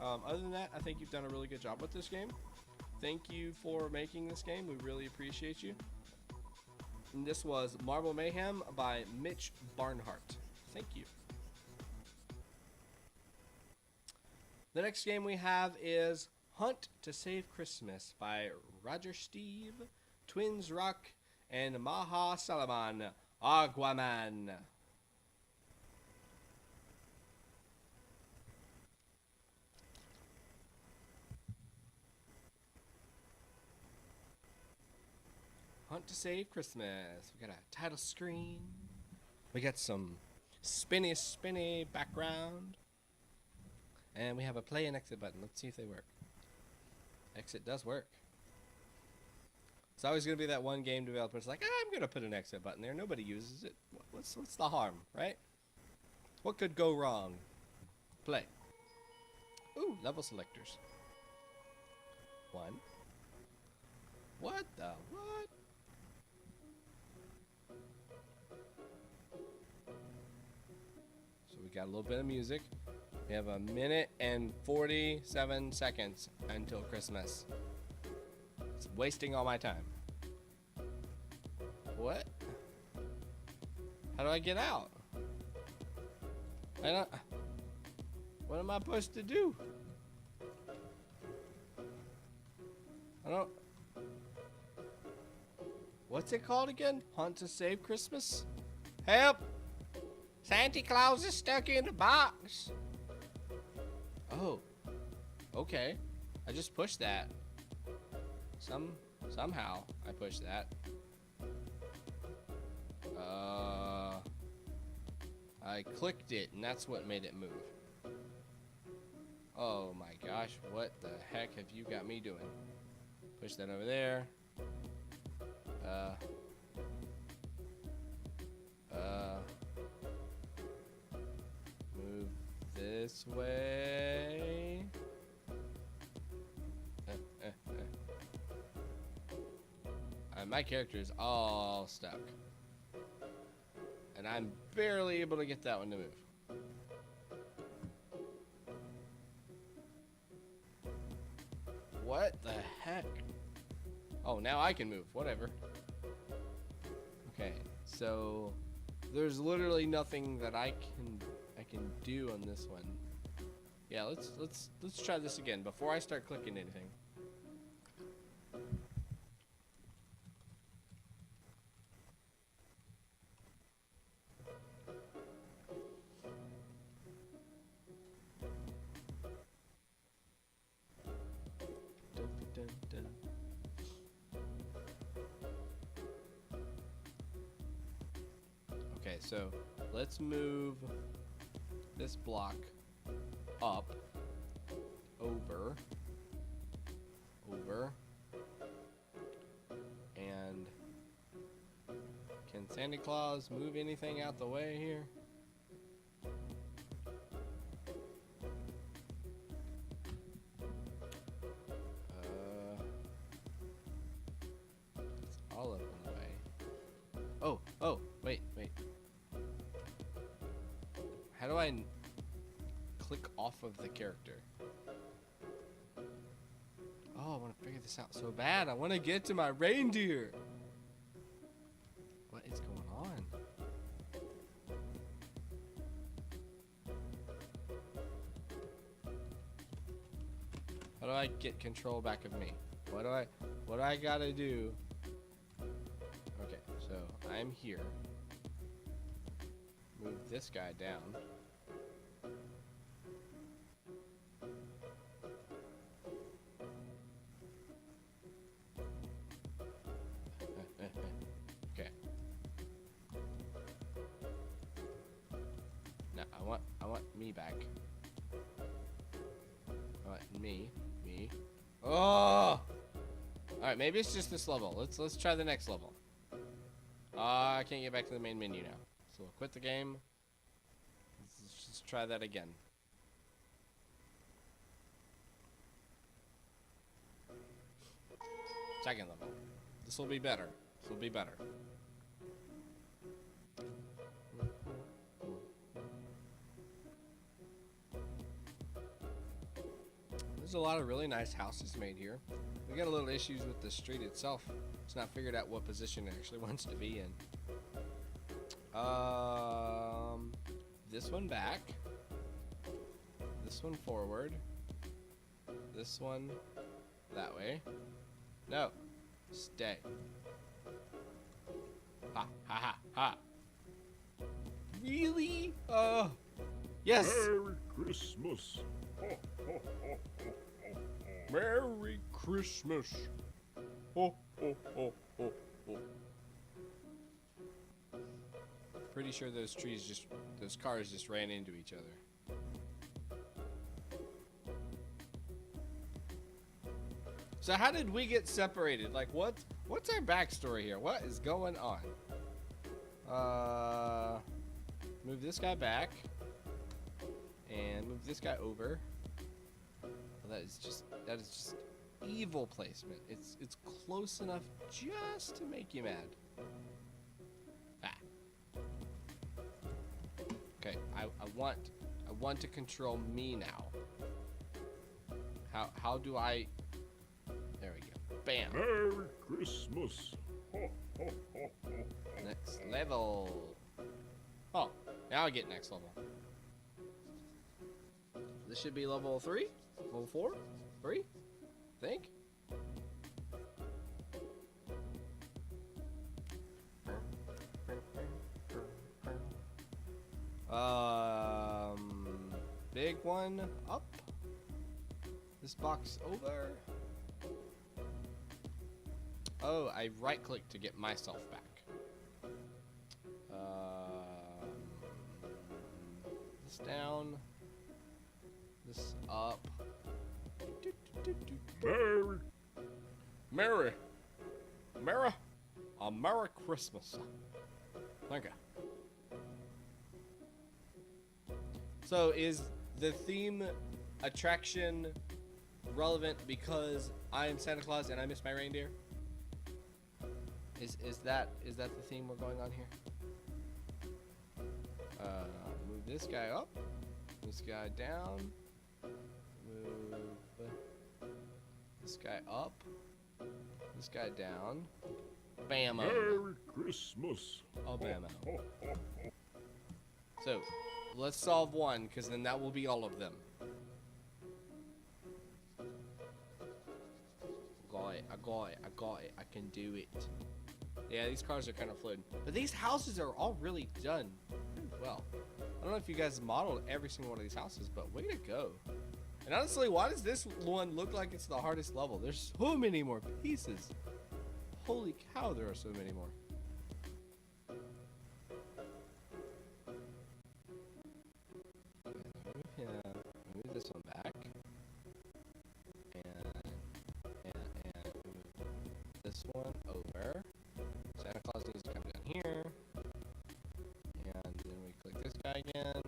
Other than that, I think you've done a really good job with this game. Thank you for making this game. We really appreciate you. And this was Marble Mayhem by Mich Barnhart. Thank you. The next game we have is Hunt to Save Christmas by Roger Steve, Twins Rock, and Maja Salamon, Aguaman. Hunt to Save Christmas. We got a title screen. We got some spinny background. And we have a play and exit button. Let's see if they work. Exit does work. It's always going to be that one game developer. It's like, I'm going to put an exit button there. Nobody uses it. What's the harm, right? What could go wrong? Play. Ooh, level selectors. 1. What the what? So we got a little bit of music. We have 1 minute and 47 seconds until Christmas. It's wasting all my time. What? How do I get out? What am I supposed to do? I don't... What's it called again? Hunt to Save Christmas? Help! Santa Claus is stuck in the box. Oh, okay. I just pushed that. Somehow I pushed that. I clicked it and that's what made it move. Oh my gosh, what the heck have you got me doing? Push that over there. Move this way. My character is all stuck. And I'm barely able to get that one to move. What the heck? Oh, now I can move. Whatever. Okay, so there's literally nothing that I can do on this one. Yeah, let's try this again before I start clicking anything. Okay, so let's move this block up, over, and can Santa Claus move anything out the way here? It's all up in the way. Oh, wait. How do I click off of the character? Oh, I want to figure this out so bad. I want to get to my reindeer. What is going on? How do I get control back of me? What do I gotta do? Okay, so I'm here. Move this guy down. Okay. Now I want me back. I want me. Oh! All right, maybe it's just this level. Let's try the next level. I can't get back to the main menu now. So we'll quit the game. Let's just try that again. Second level. This will be better. This will be better. There's a lot of really nice houses made here. We got a little issues with the street itself. It's not figured out what position it actually wants to be in. This one back. This one forward. This one that way. No. Stay. Ha ha ha ha. Really? Yes. Merry Christmas. Merry Christmas. Ho ho ho ho ho. Pretty sure those cars just ran into each other. So how did we get separated? Like what's our backstory here? What is going on? Move this guy back and move this guy over. Well, that is just evil placement. It's close enough just to make you mad. Okay, I want to control me now. How do I? There we go. Bam. Merry Christmas. Next level. Oh, now I get next level. This should be level 3, level 4, 3, I think. Big one up. This box over. Oh, I right click to get myself back. This down. This up. Merry Christmas. Thank you. So is the theme attraction relevant because I am Santa Claus and I miss my reindeer? Is that the theme we're going on here? Move this guy up, this guy down, move this guy up, this guy down. Bam! Merry Christmas. Oh, bam! So let's solve one, because then that will be all of them. I got it. I can do it. Yeah, these cars are kind of floating. But these houses are all really done pretty well. I don't know if you guys modeled every single one of these houses, but way to go. And honestly, why does this one look like it's the hardest level? There's so many more pieces. Holy cow, there are so many more. Move this one back. And move this one over. Santa Claus needs to come down here. And then we click this guy again.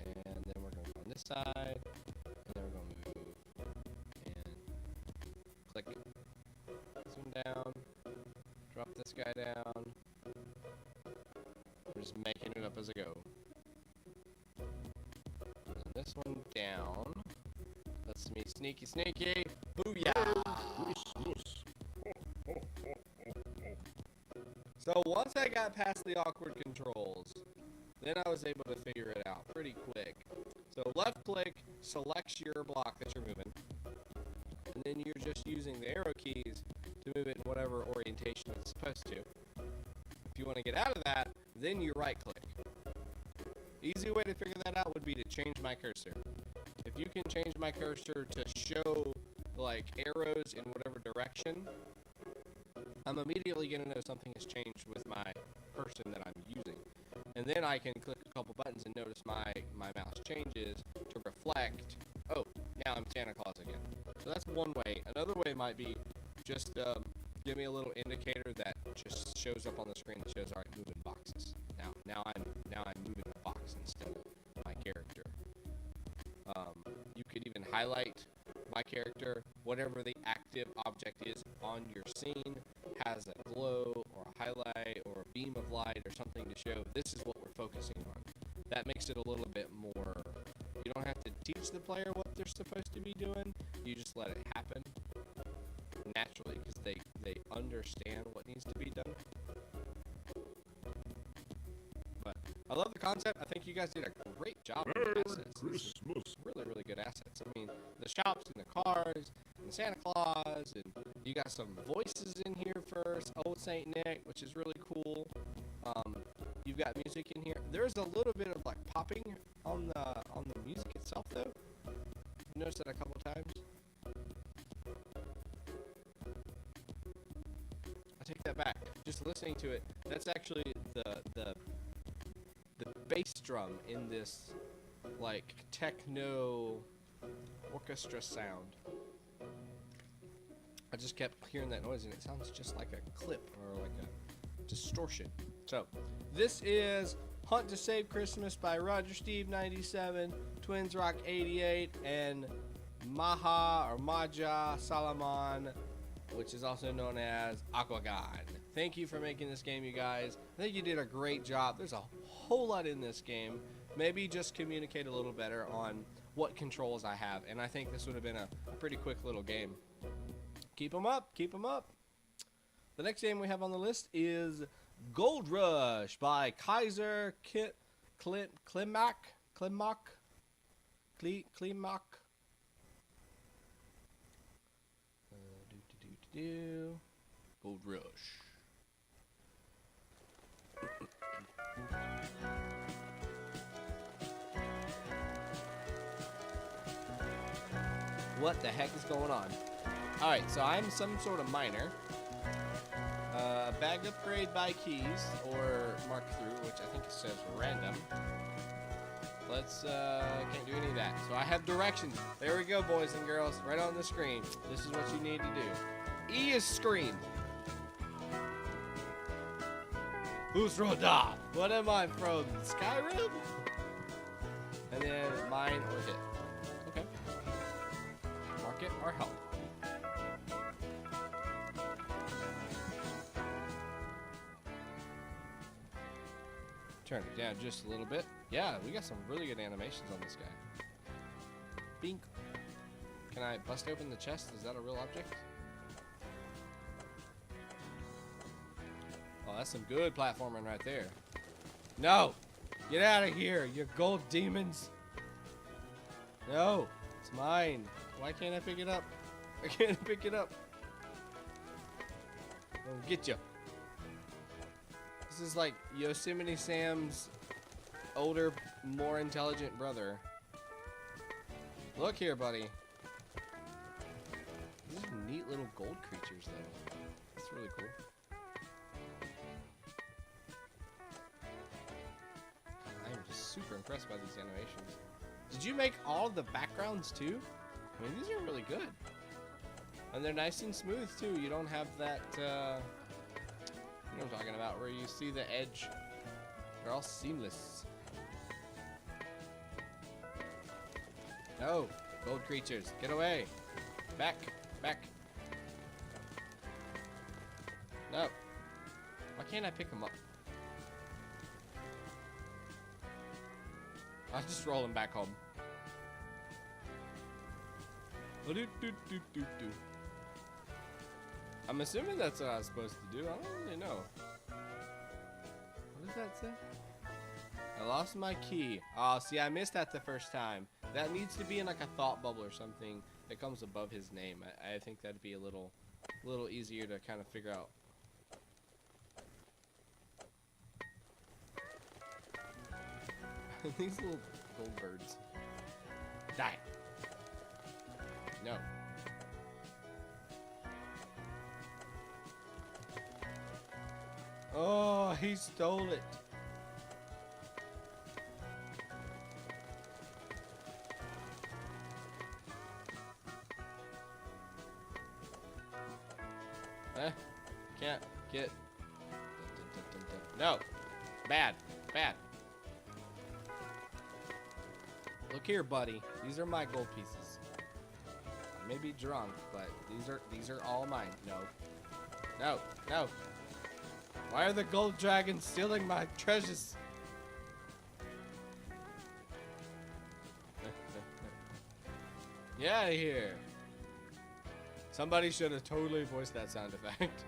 And then we're going to go on this side. And then we're going to move. And click this one down. Drop this guy down. We're just making it up as I go. And this one down. Let's me sneaky sneaky. Booyah! So once I got past the awkward controls, then I was able to figure it out pretty quick. So left click selects your block that you're moving, and then you're just using the arrow keys to move it in whatever orientation it's supposed to. If you want to get out of that, then you right click. Easy way to figure that out would be to change my cursor. If you can change my cursor to show like arrows in whatever direction, I'm immediately going to know something has changed with my person that I'm using. And then I can click a couple buttons and notice my mouse changes to reflect, oh, now I'm Santa Claus again. So that's one way. Another way might be just give me a little indicator that just shows up on the screen that shows, all right, moving boxes. Now I'm moving a box instead of my character. You could even highlight my character, whatever the active object is on your scene, has a glow or a highlight or a beam of light or something to show this is what we're focusing on. That makes it a little bit more, you don't have to teach the player what they're supposed to be doing, you just let it happen naturally because they understand what needs to be done. But I love the concept. I think you guys did a great job with Merry the assets. Christmas. Really, really good assets. I mean, the shops and the cars and the Santa Claus, and you got some voices in here for Old Saint Nick, which is really cool. You've got music in here. There's a little bit of like popping on the music itself, though. You noticed that a couple times. I take that back. Just listening to it, that's actually the bass drum in this like techno orchestra sound. I just kept hearing that noise and it sounds just like a clip or like a distortion. So this is Hunt to Save Christmas by Roger Steve 97, Twins Rock 88, and Maja or Maja Salamon, which is also known as AGUAGON. Thank you for making this game, you guys. I think you did a great job. There's a whole lot in this game. Maybe just communicate a little better on what controls I have, and I think this would have been a pretty quick little game. Keep them up, keep them up. The next game we have on the list is Gold Rush by KaizerKlimach. Gold Rush. What the heck is going on? Alright, so I'm some sort of miner. Bag upgrade by keys, or mark through, which I think it says random. Let's, can't do any of that. So I have directions. There we go, boys and girls, right on the screen. This is what you need to do. E is scream. Who's Rodolph? What am I from? Skyrim? And then mine or hit. Okay. Mark it or help. Turn it down just a little bit. Yeah, we got some really good animations on this guy. Bink. Can I bust open the chest? Is that a real object? Oh, that's some good platforming right there. No! Get out of here, you gold demons! No! It's mine. Why can't I pick it up? I can't pick it up. I'll get you. This is like Yosemite Sam's older, more intelligent brother. Look here, buddy. These are neat little gold creatures, though. That's really cool. I am just super impressed by these animations. Did you make all of the backgrounds, too? I mean, these are really good. And they're nice and smooth, too. You don't have that, you know what I'm talking about, where you see the edge. They're all seamless. No, gold creatures, get away. Back, back. No. Why can't I pick them up? I'll just roll them back home. I'm assuming that's what I was supposed to do. I don't really know. What does that say? I lost my key. Oh, see, I missed that the first time. That needs to be in like a thought bubble or something that comes above his name. I think that'd be a little easier to kind of figure out. These little gold birds. Die. No. Oh, he stole it. Can't get. No. Bad. Bad. Look here, buddy. These are my gold pieces. I may be drunk, but these are all mine. No. No. No. Why are the gold dragons stealing my treasures? Get out of here. Somebody should have totally voiced that sound effect.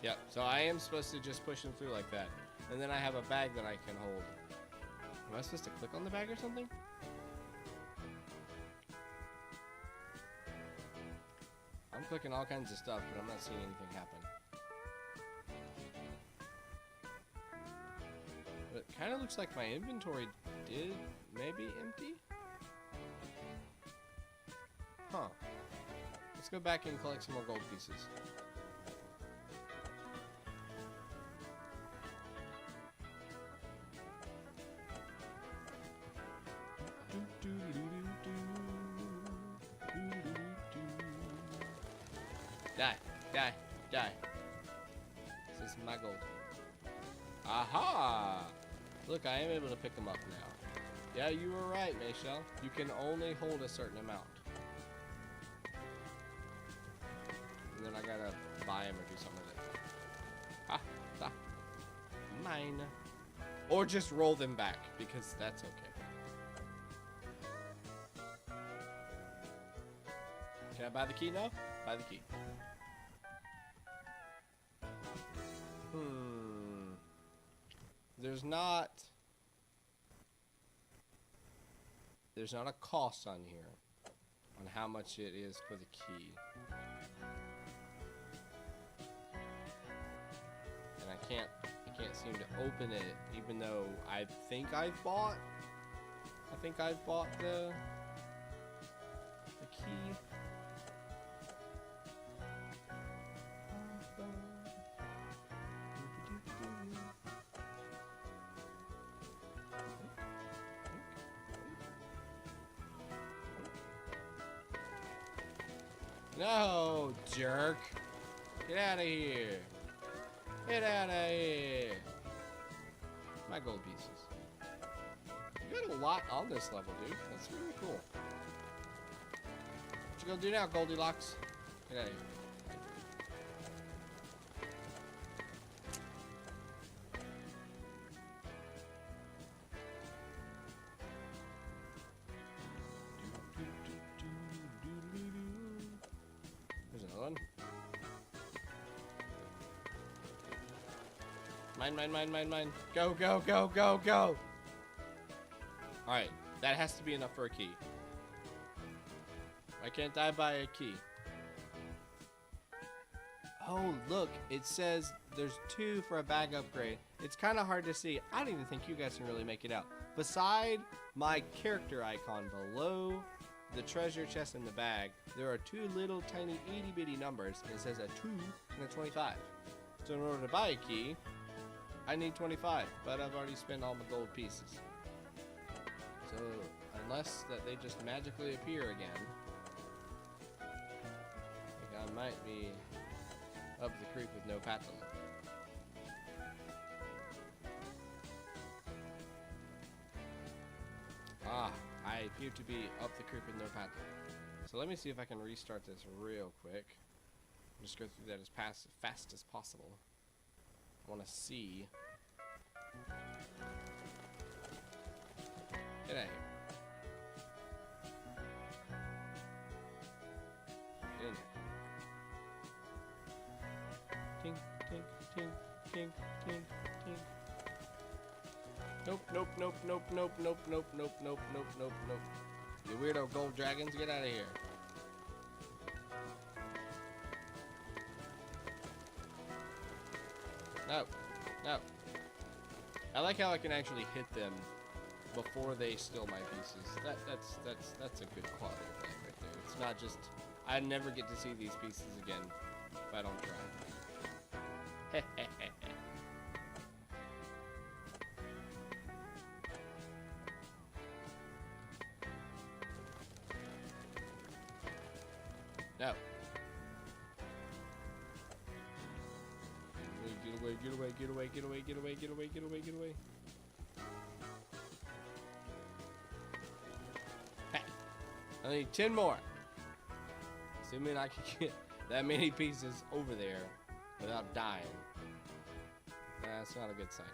Yep, so I am supposed to just push them through like that. And then I have a bag that I can hold. Am I supposed to click on the bag or something? I'm clicking all kinds of stuff, but I'm not seeing anything happen. But it kind of looks like my inventory did maybe empty? Huh. Let's go back and collect some more gold pieces. Die, die, die. This is my gold. Aha! Look, I am able to pick them up now. Yeah, you were right, Michelle. You can only hold a certain amount. And then I gotta buy them or do something with it. Ha! Ha! Mine. Or just roll them back, because that's okay. Can I buy the key now? Buy the key. There's not a cost on here on how much it is for the key. And I can't seem to open it, even though I think I've bought the key. No, jerk. Get out of here. Get out of here. My gold pieces. You got a lot on this level, dude. That's really cool. What you gonna do now, Goldilocks? Get out of here. Mine. Go, go, go, go, go. Alright, that has to be enough for a key. I can't die by a key. Oh, look, it says there's 2 for a bag upgrade. It's kind of hard to see. I don't even think you guys can really make it out. Beside my character icon below the treasure chest in the bag, there are 2 little tiny itty bitty numbers. It says a 2 and a 25. So in order to buy a key, I need 25, but I've already spent all my gold pieces. So, unless that they just magically appear again, I think I might be up the creek with no paddle. Ah, I appear to be up the creek with no paddle. So let me see if I can restart this real quick. Just go through that as fast as possible. I want to see. Get out of here. Get in there. Tink, tink, tink, tink, tink, tink. Nope, nope, nope, nope, nope, nope, nope, nope, nope, nope, nope, nope. You weirdo gold dragons, get out of here. No, no. I like how I can actually hit them before they steal my pieces. That's a good quality thing right there. It's not just I never get to see these pieces again if I don't try. No. away, get away, get away, get away, get away, get away, get away, get away. Hey, I need 10 more. Assuming I can get that many pieces over there without dying. That's not a good sign.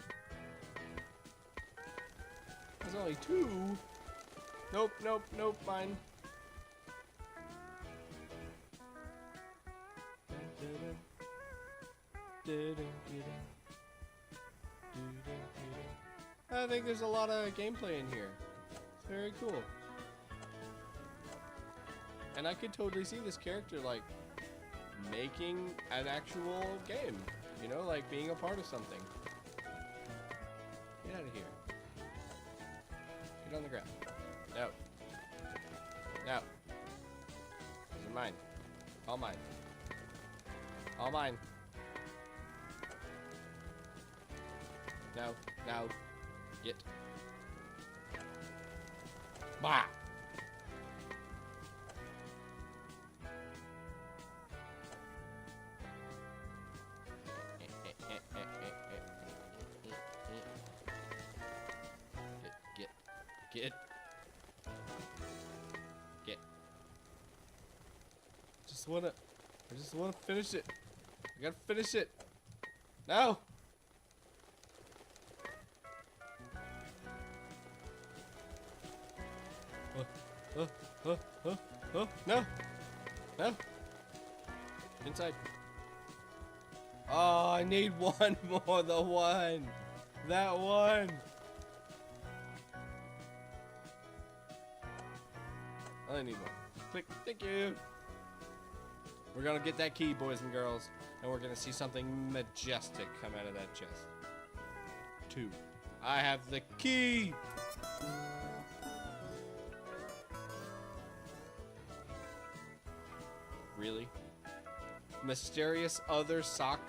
There's only 2. Nope, nope, nope, mine. I think there's a lot of gameplay in here. It's very cool. And I could totally see this character like making an actual game. You know, like being a part of something. Get out of here. Get on the ground. No. No. These are mine. All mine. All mine. No. No. Get. Bah! Get. I just wanna finish it. I gotta finish it. No. No. No. Inside. Oh, I need one more. The one. That one. I need one. Click. Thank you. We're gonna get that key, boys and girls, and we're gonna see something majestic come out of that chest. 2. I have the key. Really? Mysterious other sock.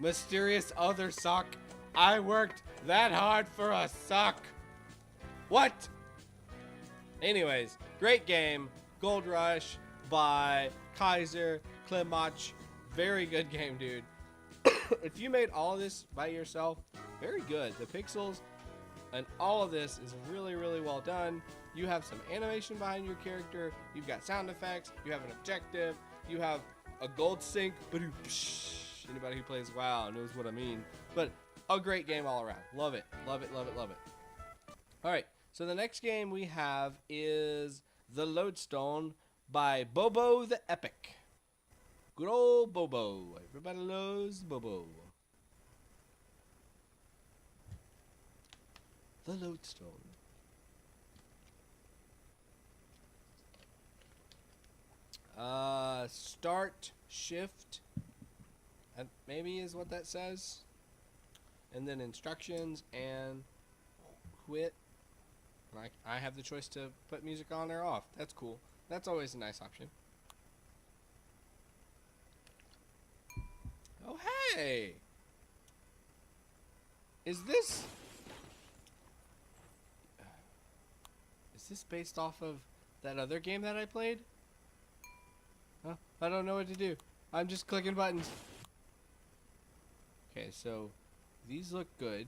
Mysterious other sock. I worked that hard for a sock. What? Anyways, great game. Gold Rush by KaizerKlimach. Very good game, dude. If you made all of this by yourself, very good. The pixels and all of this is really, really well done. You have some animation behind your character. You've got sound effects. You have an objective. You have a gold sink. Anybody who plays WoW knows what I mean. But a great game all around. Love it. Love it, love it, love it. All right. So the next game we have is The Lodestone by BoboTheEpic. Good old Bobo. Everybody loves Bobo. The Lodestone. Start, shift, maybe is what that says. And then instructions and quit. I have the choice to put music on or off. That's cool. That's always a nice option. Oh, hey! Is this based off of that other game that I played? Huh? I don't know what to do. I'm just clicking buttons. Okay, so these look good.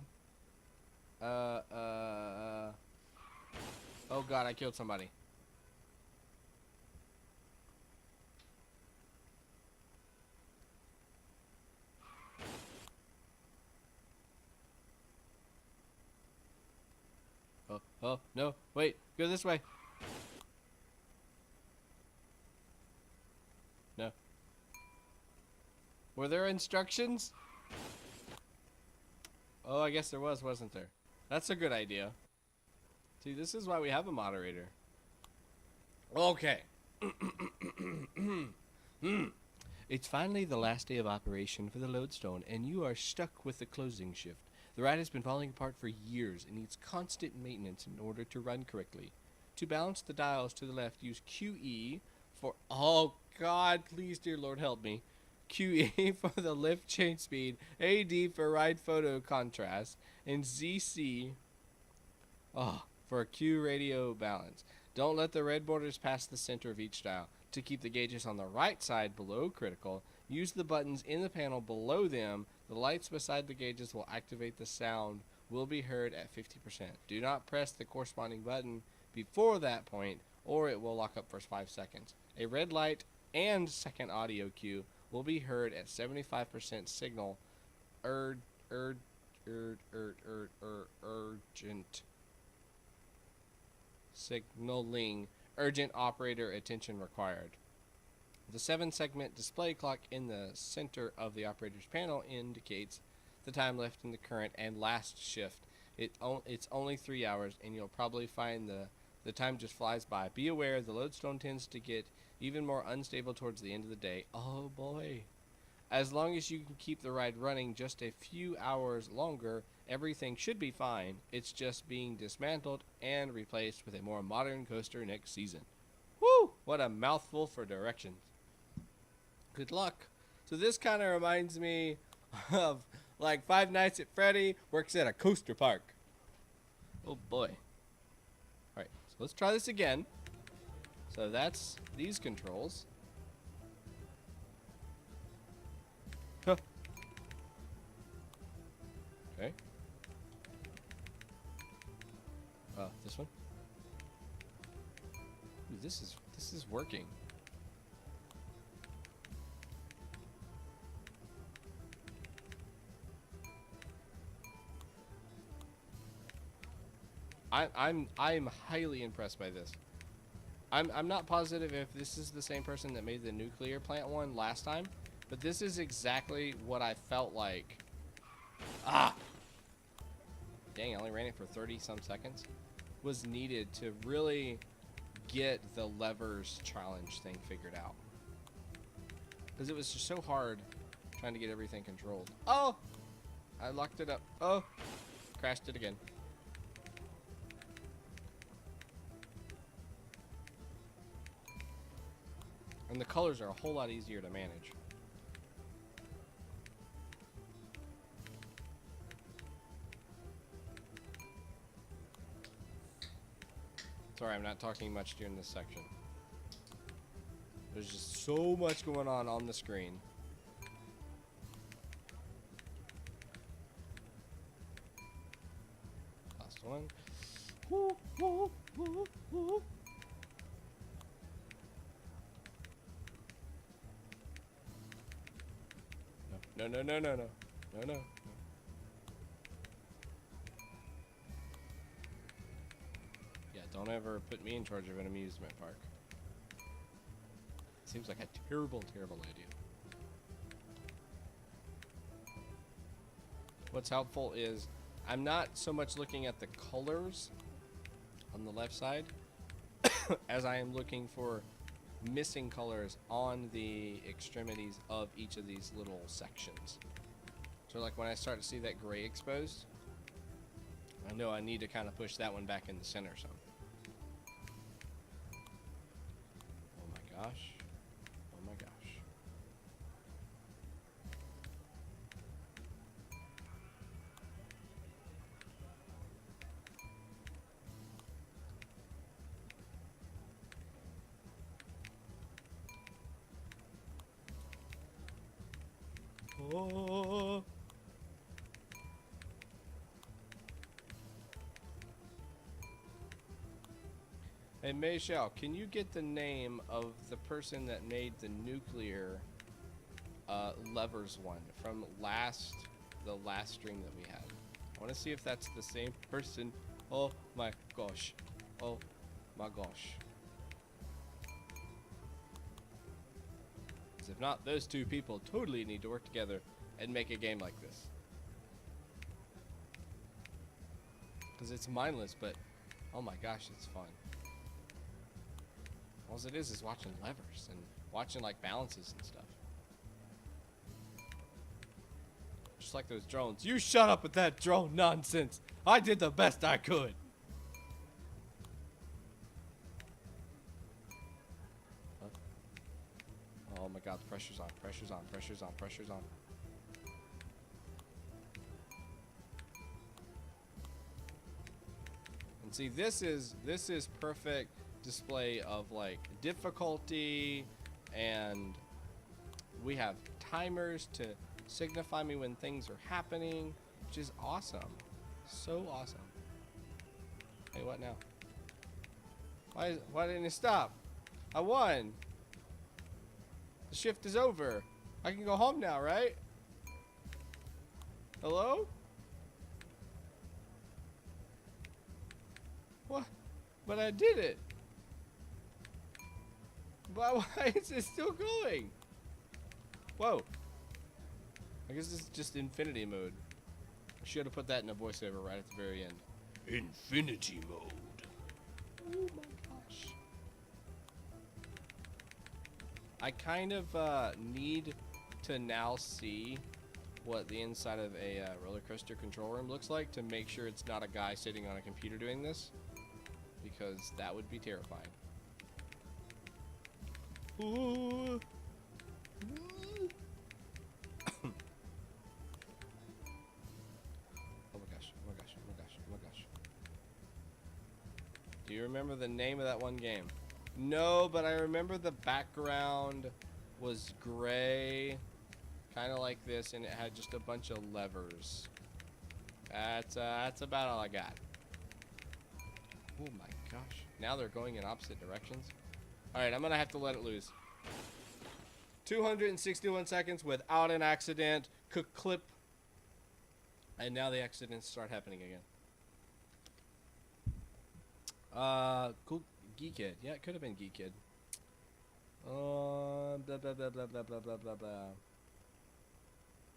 Oh god, I killed somebody. Oh, no, wait, go this way. No. Were there instructions? Oh, I guess there was, wasn't there? That's a good idea. See, this is why we have a moderator. Okay. It's finally the last day of operation for the Lodestone, and you are stuck with the closing shift. The ride has been falling apart for years and needs constant maintenance in order to run correctly. To balance the dials to the left, use QE for... Oh, God, please, dear Lord, help me. QE for the lift change speed, AD for ride photo contrast, and ZC for a Q radio balance. Don't let the red borders pass the center of each dial. To keep the gauges on the right side below critical, Use the buttons in the panel below them. The lights beside the gauges will activate the sound. Will be heard at 50%. Do not press the corresponding button before that point, or it will lock up for 5 seconds. A red light and second audio cue will be heard at 75% signal. Urgent. Signaling. Urgent operator attention required. The 7-segment display clock in the center of the operator's panel indicates the time left in the current and last shift. It's only 3 hours, and you'll probably find the time just flies by. Be aware, the Lodestone tends to get even more unstable towards the end of the day. Oh boy. As long as you can keep the ride running just a few hours longer, everything should be fine. It's just being dismantled and replaced with a more modern coaster next season. Woo! What a mouthful for directions. Good luck. So this kind of reminds me of like Five Nights at Freddy works at a coaster park. Oh boy. Alright, so let's try this again. So that's these controls. Huh. Okay. This one. Ooh, this is working. I'm highly impressed by this. I'm not positive if this is the same person that made the nuclear plant one last time, but this is exactly what I felt like. Ah! Dang, I only ran it for 30 some seconds. Was needed to really get the levers challenge thing figured out. Because it was just so hard trying to get everything controlled. Oh! I locked it up. Oh! Crashed it again. And the colors are a whole lot easier to manage. Sorry, I'm not talking much during this section. There's just so much going on the screen. Last one. Woo, woo, woo, woo. No, no, no, no, no. No, no, no. Yeah, don't ever put me in charge of an amusement park. Seems like a terrible, terrible idea. What's helpful is I'm not so much looking at the colors on the left side as I am looking for missing colors on the extremities of each of these little sections. So like when I start to see that gray exposed, I know I need to kind of push that one back in the center some. Oh my gosh. Oh my gosh. Oh. Hey Michelle, can you get the name of the person that made the nuclear levers one from the last stream that we had? I want to see if that's the same person. Oh my gosh. Oh my gosh. If not, those two people totally need to work together and make a game like this. Because it's mindless, but oh my gosh, it's fun. All it is watching levers and watching like balances and stuff. Just like those drones. You shut up with that drone nonsense. I did the best I could. Oh my god, the pressure's on, pressure's on, pressure's on, pressure's on. And see, this is perfect display of like difficulty and we have timers to signify me when things are happening, which is awesome. So awesome. Hey, what now? Why didn't it stop? I won. The shift is over. I can go home now, right? Hello? What? But I did it. But why is it still going? Whoa. I guess this is just infinity mode. I should have put that in a voiceover right at the very end. Infinity mode. Oh my gosh. I kind of need to now see what the inside of a roller coaster control room looks like to make sure it's not a guy sitting on a computer doing this, because that would be terrifying. Ooh. Do you remember the name of that one game? No, but I remember the background was gray, kind of like this, and it had just a bunch of levers. That's about all I got. Oh my gosh. Now they're going in opposite directions. Alright, I'm gonna have to let it loose. 261 seconds without an accident. Clip. And now the accidents start happening again. Cool. Geek Kid. Yeah, it could have been Geek Kid. Blah, blah, blah, blah, blah, blah, blah, blah, blah.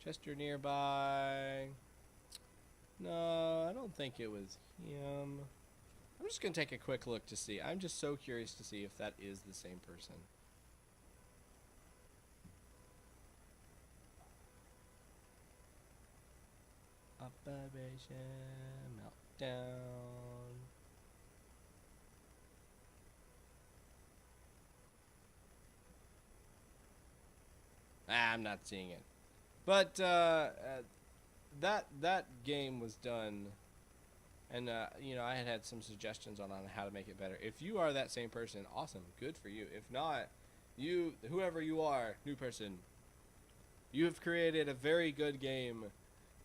Chester nearby. No, I don't think it was him. I'm just going to take a quick look to see. I'm just so curious to see if that is the same person. Operation Meltdown. I'm not seeing it. But that game was done, and you know, I had some suggestions on how to make it better. If you are that same person, awesome, good for you. If not, whoever you are, new person, you have created a very good game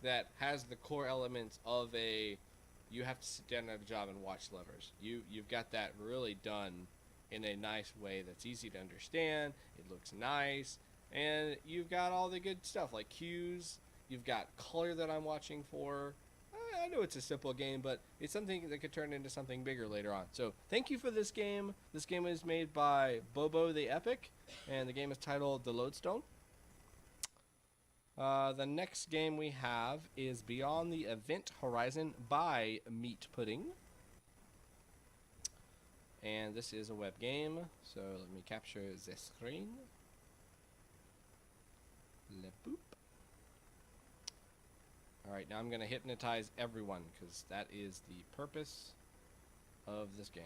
that has the core elements of you have to sit down at a job and watch levers. You've got that really done in a nice way that's easy to understand. It looks nice. And you've got all the good stuff like cues. You've got color that I'm watching for. I know it's a simple game, but it's something that could turn into something bigger later on. So thank you for this game. This game is made by BoboTheEpic, and the game is titled The Lodestone. The next game we have is Beyond the Event Horizon by Meatpudding. And this is a web game, so let me capture the screen. Boop. Alright, now I'm going to hypnotize everyone, because that is the purpose of this game.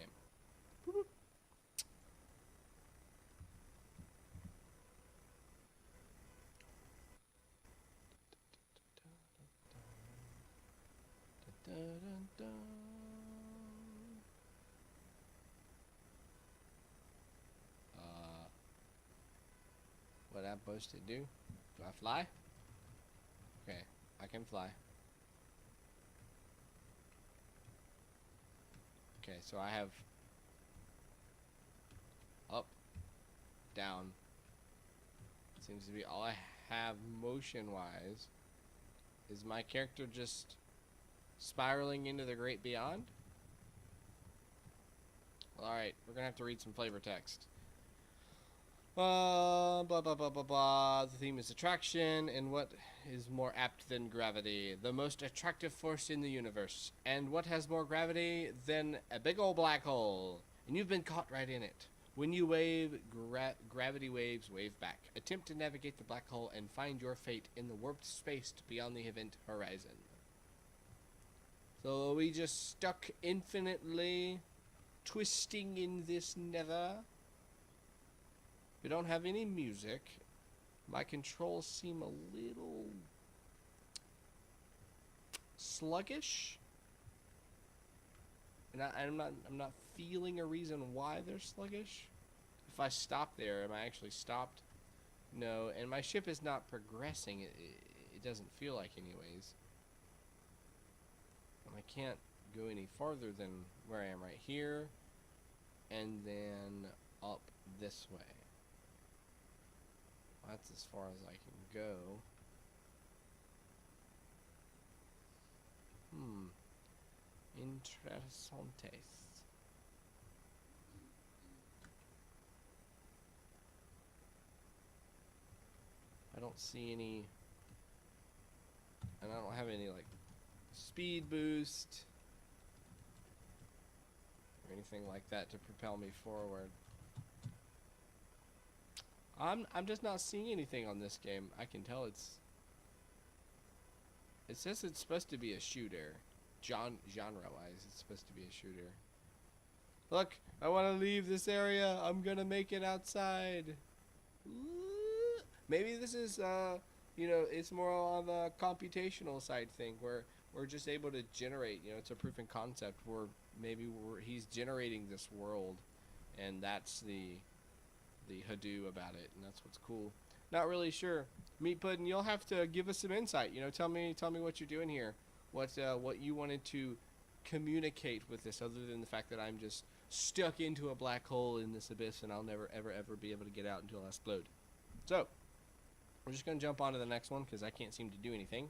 Boop. What am I supposed to do? Do I fly? Okay, I can fly. Okay, so I have up, down. Seems to be all I have motion-wise. Is my character just spiraling into the great beyond? Well, alright, we're gonna have to read some flavor text. Blah, blah, blah, blah, blah. The theme is attraction, and what is more apt than gravity? The most attractive force in the universe. And what has more gravity than a big old black hole? And you've been caught right in it. When you wave, gravity waves wave back. Attempt to navigate the black hole and find your fate in the warped space beyond the event horizon. So are we just stuck infinitely twisting in this nether? We don't have any music. My controls seem a little sluggish, and I'm not feeling a reason why they're sluggish. If I stop there, am I actually stopped? No, and my ship is not progressing. It doesn't feel like anyways. And I can't go any farther than where I am right here. And then up this way. That's as far as I can go. Interesantes. I don't see any, and I don't have any like speed boost or anything like that to propel me forward. I'm just not seeing anything on this game. I can tell it says it's supposed to be a shooter. Genre-wise, it's supposed to be a shooter. Look, I want to leave this area. I'm gonna make it outside. Maybe this is, you know, it's more on the computational side thing where we're just able to generate, you know, it's a proof of concept where maybe he's generating this world, and that's the Hadoop about it, and that's what's cool. Not really sure. Meatpudding, you'll have to give us some insight. You know, tell me what you're doing here. What you wanted to communicate with this, other than the fact that I'm just stuck into a black hole in this abyss, and I'll never ever be able to get out until I explode. So, we're just gonna jump on to the next one because I can't seem to do anything.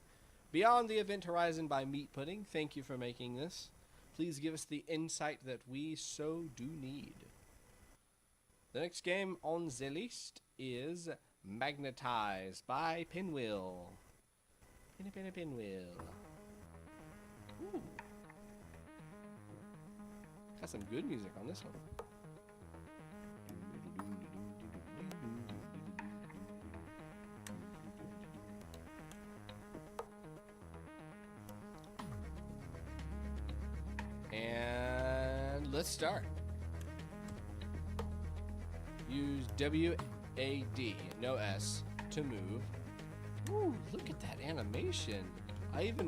Beyond the Event Horizon by Meatpudding. Thank you for making this. Please give us the insight that we so do need. The next game on the list is Magnetize by Pinwill. Pinwill. Ooh. Got some good music on this one. And let's start. Use WAD, no S, to move. Ooh, look at that animation.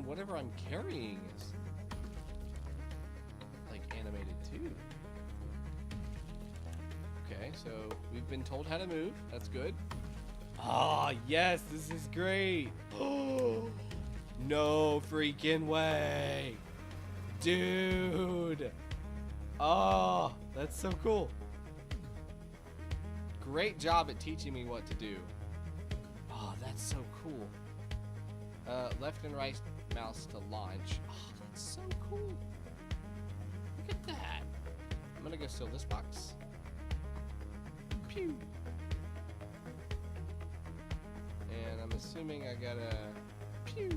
Whatever I'm carrying is like animated too. Okay, so we've been told how to move. That's good. Ah, yes, this is great. Oh, no freaking way. Dude. Oh, that's so cool. Great job at teaching me what to do. Oh, that's so cool. Left and right mouse to launch. Oh, that's so cool. Look at that. I'm gonna go steal this box. Pew. And I'm assuming I gotta pew.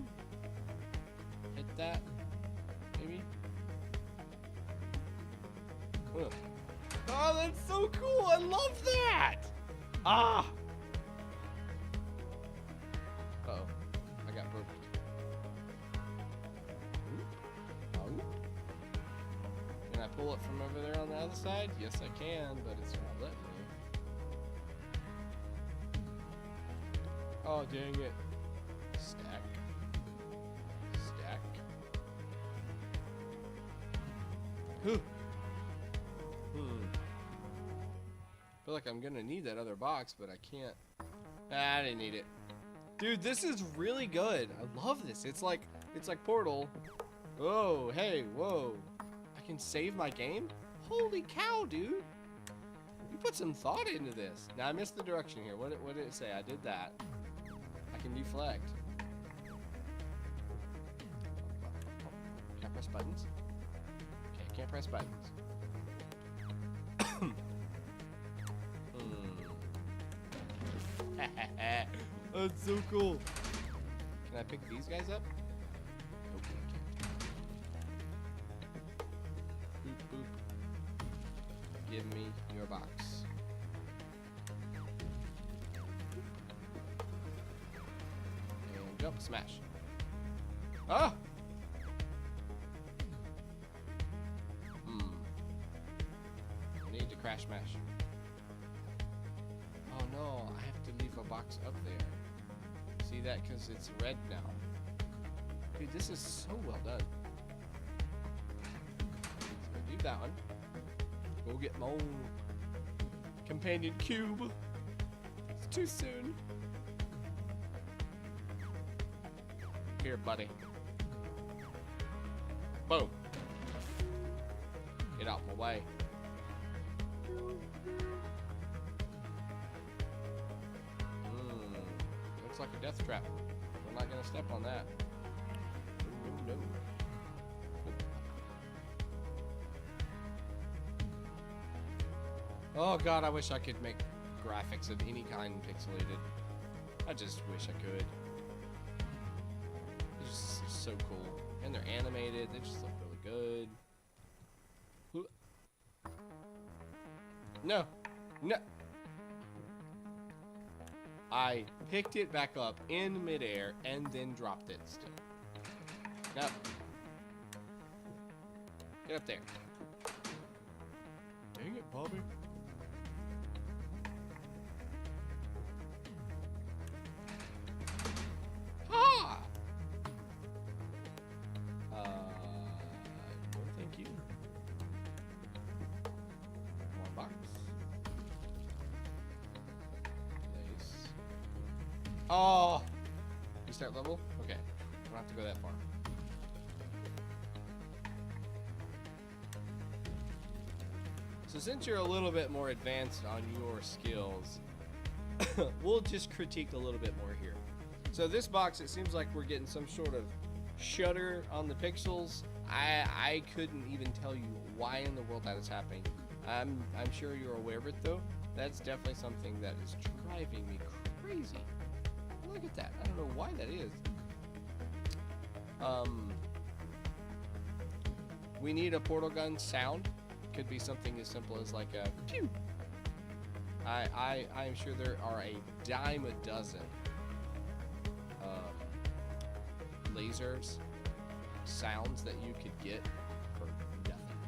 Hit that. Maybe. Ugh. Oh, that's so cool. I love that. Ah. Uh-oh. I got broke. Can I pull it from over there on the other side? Yes, I can, but it's not letting me. Oh, dang it. Stack. Stack. Whew. I feel like I'm gonna need that other box, but I can't. I didn't need it. Dude, this is really good. I love this. It's like Portal. Oh, hey, whoa. I can save my game? Holy cow, dude. You put some thought into this. Now, I missed the direction here. What did it say? I did that. I can deflect. Can't press buttons. Okay, can't press buttons. That's so cool. Can I pick these guys up? Okay, I can't. Boop, boop. Give me your box. And jump, smash. Ah! I need to crash smash. Oh no, I have to leave a box up there. See that? Because it's red now. Dude, this is so well done. So leave that one. Go get my own companion cube. Let's too soon. Here, buddy. Boom. Get out my way. Looks like a death trap. We're not gonna step on that. No. Oh god, I wish I could make graphics of any kind pixelated. I just wish I could. They're just so cool. And they're animated, they just look really good. No! No! I picked it back up in midair and then dropped it still. No. Get up there. Dang it, Bobby. Ah! No thank you. More box. Place. Oh! You start level? Okay. Don't have to go that far. So since you're a little bit more advanced on your skills, we'll just critique a little bit more here. So this box, it seems like we're getting some sort of shutter on the pixels. I couldn't even tell you why in the world that is happening. I'm sure you're aware of it though. That's definitely something that is driving me crazy. Look at that. I don't know why that is. We need a portal gun sound. Could be something as simple as like a pew. I'm sure there are a dime a dozen lasers sounds that you could get for nothing.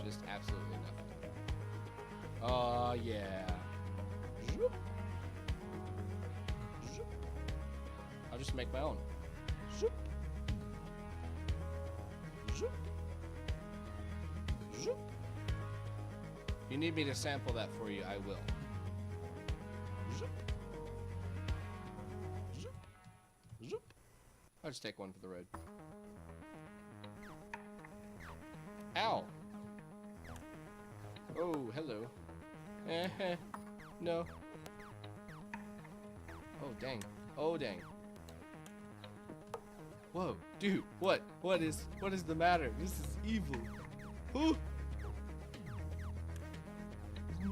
Just absolutely nothing. Oh yeah. Zoop. Zoop. I'll just make my own. Zoop. Zoop. Zoop. You need me to sample that for you, I will. Zoop. Zoop. Zoop. I'll just take one for the road. Ow. Oh, hello. No. Oh, dang. Oh, dang. Whoa, dude, what is the matter? This is evil. Ooh.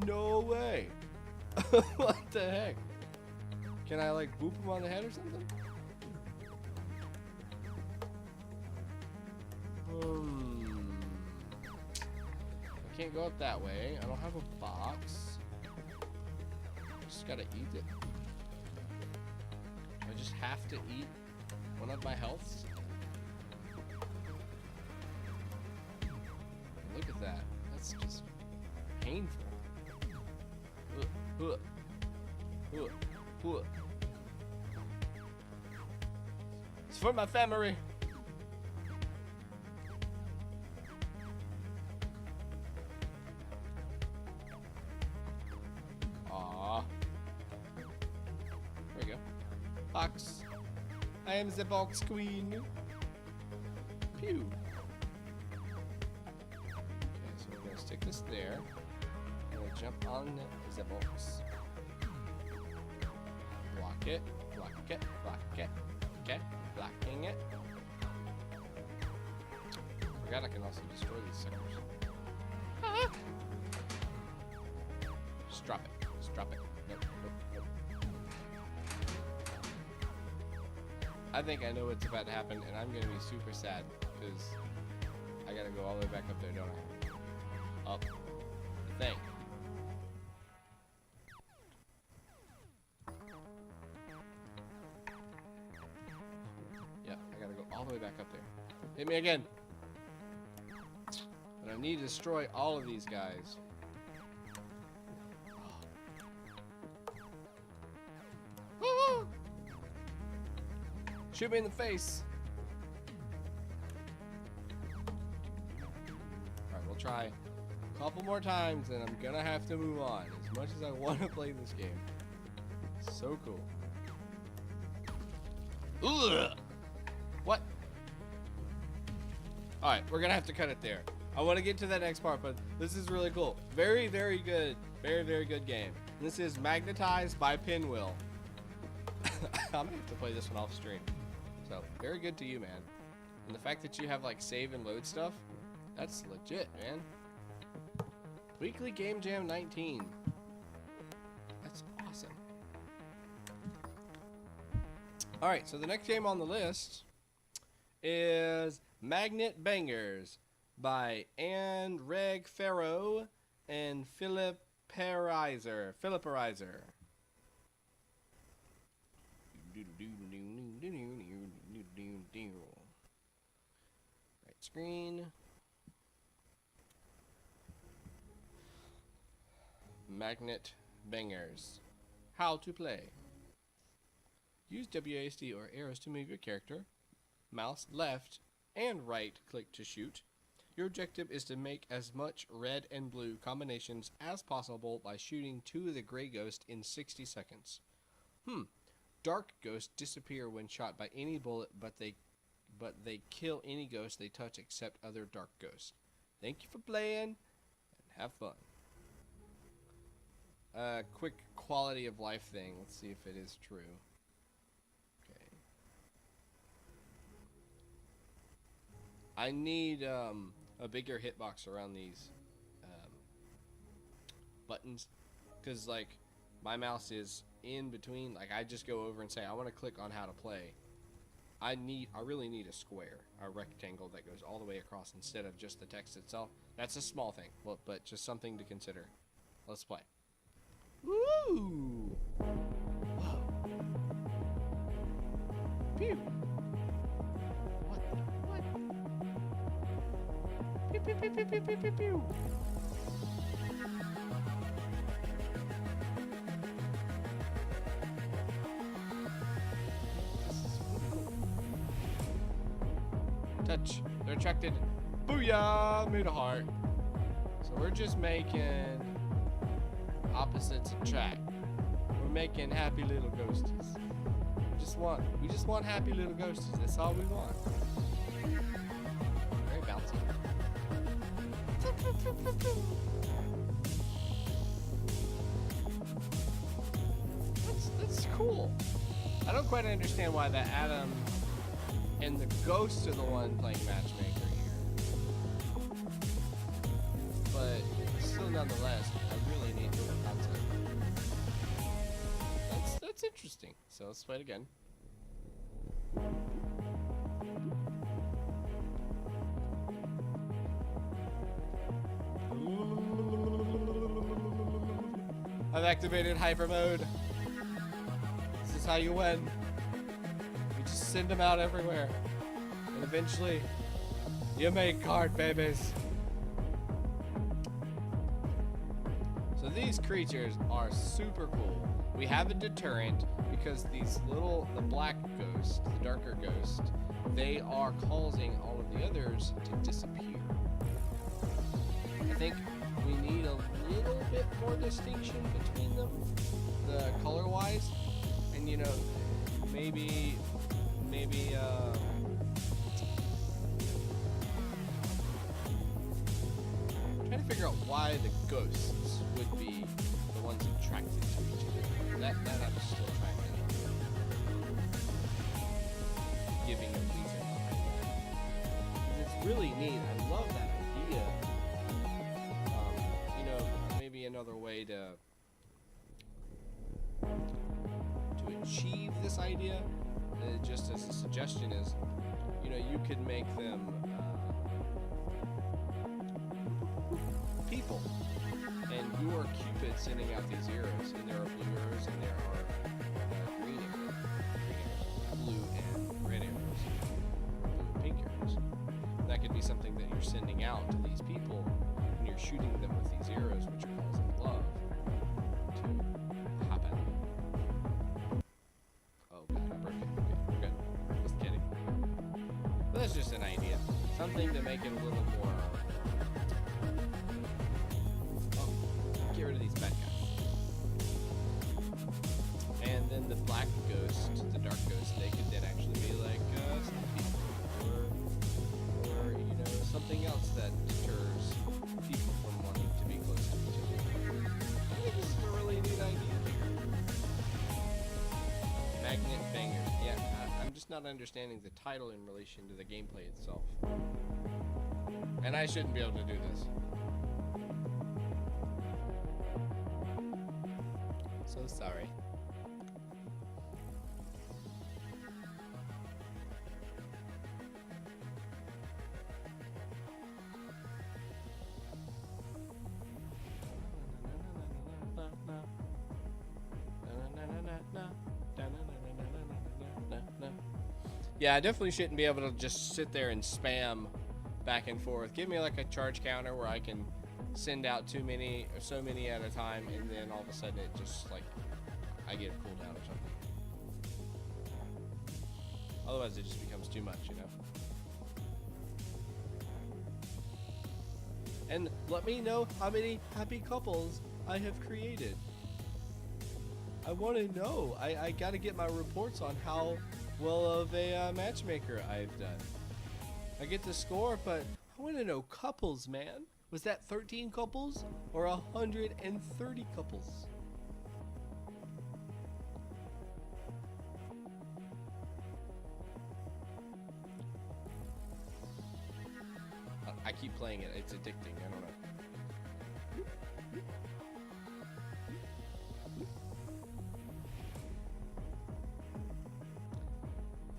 No way. What the heck? Can I like boop him on the head or something? I can't go up that way. I don't have a box. Just gotta eat it. I just have to eat one of my healths. Look at that. That's just painful. It's for my family. Aww. There we go. Box. I am the box queen. Pew. Okay, so we're gonna stick this there. I'm gonna jump on the box. Block it, block it, block it. Okay, blocking it. Forgot I can also destroy these suckers. Ah! Just drop it. Just drop it. Nope, nope, nope. I think I know what's about to happen, and I'm gonna be super sad because I gotta go all the way back up there, don't I? Up. Thing. Yeah, I gotta go all the way back up there. Hit me again. But I need to destroy all of these guys. Shoot me in the face. Alright, we'll try a couple more times and I'm gonna have to move on. As much as I want to play this game. So cool. Ugh. What? Alright, we're gonna have to cut it there. I want to get to that next part, but this is really cool. Very, very good. Very, very good game. This is Magnetize by Pinwill. I'm gonna have to play this one off stream. So, very good to you, man. And the fact that you have like save and load stuff, that's legit, man. Weekly Game Jam 19. That's awesome. Alright, so the next game on the list is Magnet Bangers by andregferro and Filiperaizer. Right screen. Magnet Bangers. How to play. Use WASD or arrows to move your character. Mouse left and right click to shoot. Your objective is to make as much red and blue combinations as possible by shooting 2 of the gray ghosts in 60 seconds. Dark ghosts disappear when shot by any bullet, but they kill any ghost they touch except other dark ghosts. Thank you for playing and have fun. Quick quality of life thing. Let's see if it is true. Okay. I need a bigger hitbox around these buttons, because like my mouse is in between. Like I just go over and say I want to click on how to play. I really need a square, a rectangle that goes all the way across instead of just the text itself. That's a small thing, but just something to consider. Let's play. Woo! Whoa. Pew! What? Pew pew pew pew pew pew pew pew! Touch. They're attracted. Booyah! Made a heart. So we're just making opposites attract. We're making happy little ghosties. We just want happy little ghosties. That's all we want. Very bouncy. That's cool. I don't quite understand why the Adam and the ghost are the one playing matchmaker here. But still, nonetheless, I really need to work on it. That's interesting. So let's play it again. I've activated hyper mode. This is how you win. You just send them out everywhere. And eventually, you make card babies. So these creatures are super cool. We have a deterrent because the black ghosts, the darker ghosts, they are causing all of the others to disappear. I think we need a little bit more distinction between them, the color-wise, and you know, maybe I'm trying to figure out why the ghosts would be the ones attracted to each other. That I'm still trying to giving a pleasing. It's really neat. I love that idea. You know, maybe another way to achieve this idea, just as a suggestion, is, you know, you could make them people, and you are Cupid sending out these arrows, and there are blue arrows and there are green arrows, blue and red arrows, blue and pink arrows. And that could be something that you're sending out to these people, and you're shooting them with these arrows, which are causing love to happen. Oh god, I broke it. Okay, we're good. Just kidding. But that's just an idea. Something to make it a little more. Get rid of these bad guys. And then the black ghost, the dark ghost, they could then actually be like some people, or you know, something else that deters people from wanting to be close to each other. I think this is a really neat idea. Magnet banger. Yeah, I'm just not understanding the title in relation to the gameplay itself. And I shouldn't be able to do this. So sorry. Yeah, I definitely shouldn't be able to just sit there and spam back and forth. Give me like a charge counter where I can send out too many or so many at a time, and then all of a sudden it just like I get a cooldown or something. Otherwise it just becomes too much, you know. And let me know how many happy couples I have created. I want to know. I got to get my reports on how well of a matchmaker I've done. I get the score, but I want to know couples, man. Was that 13 couples or 130 couples? I keep playing it. It's addicting. I don't know.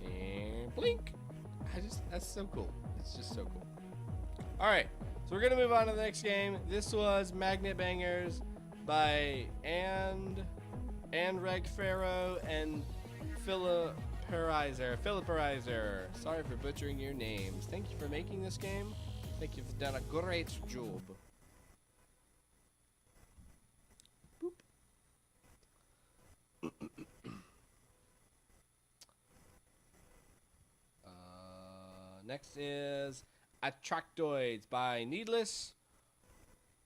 And blink. That's so cool. It's just so cool. All right, so we're gonna move on to the next game. This was Magnet Bangers by andregferro and Filiperaizer. Sorry for butchering your names. Thank you for making this game. I think you've done a great job. Boop. Next is Attractoids by Needless,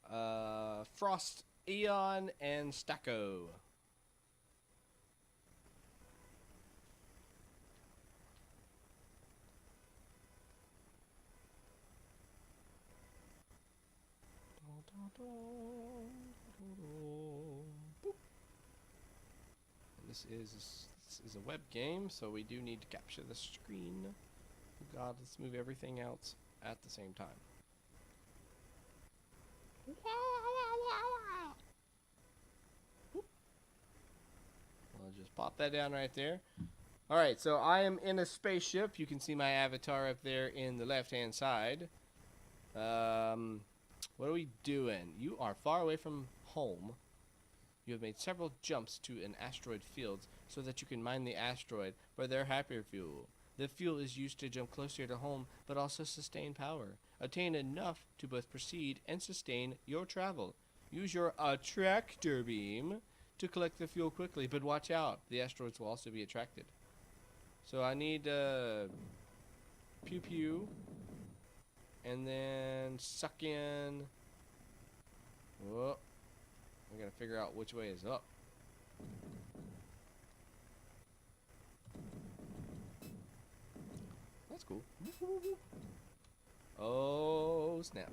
Forst, Aeon, and Staco. This is a web game, so we do need to capture the screen. Oh God, let's move everything else at the same time. I'll just pop that down right there. Alright, so I am in a spaceship. You can see my avatar up there in the left-hand side. What are we doing? You are far away from home. You have made several jumps to an asteroid field so that you can mine the asteroid for their hyper fuel. The fuel is used to jump closer to home, but also sustain power. Obtain enough to both proceed and sustain your travel. Use your attractor beam to collect the fuel quickly, but watch out. The asteroids will also be attracted. So I need pew pew, and then suck in. Whoa. I gotta figure out which way is up. That's cool. Oh, snap.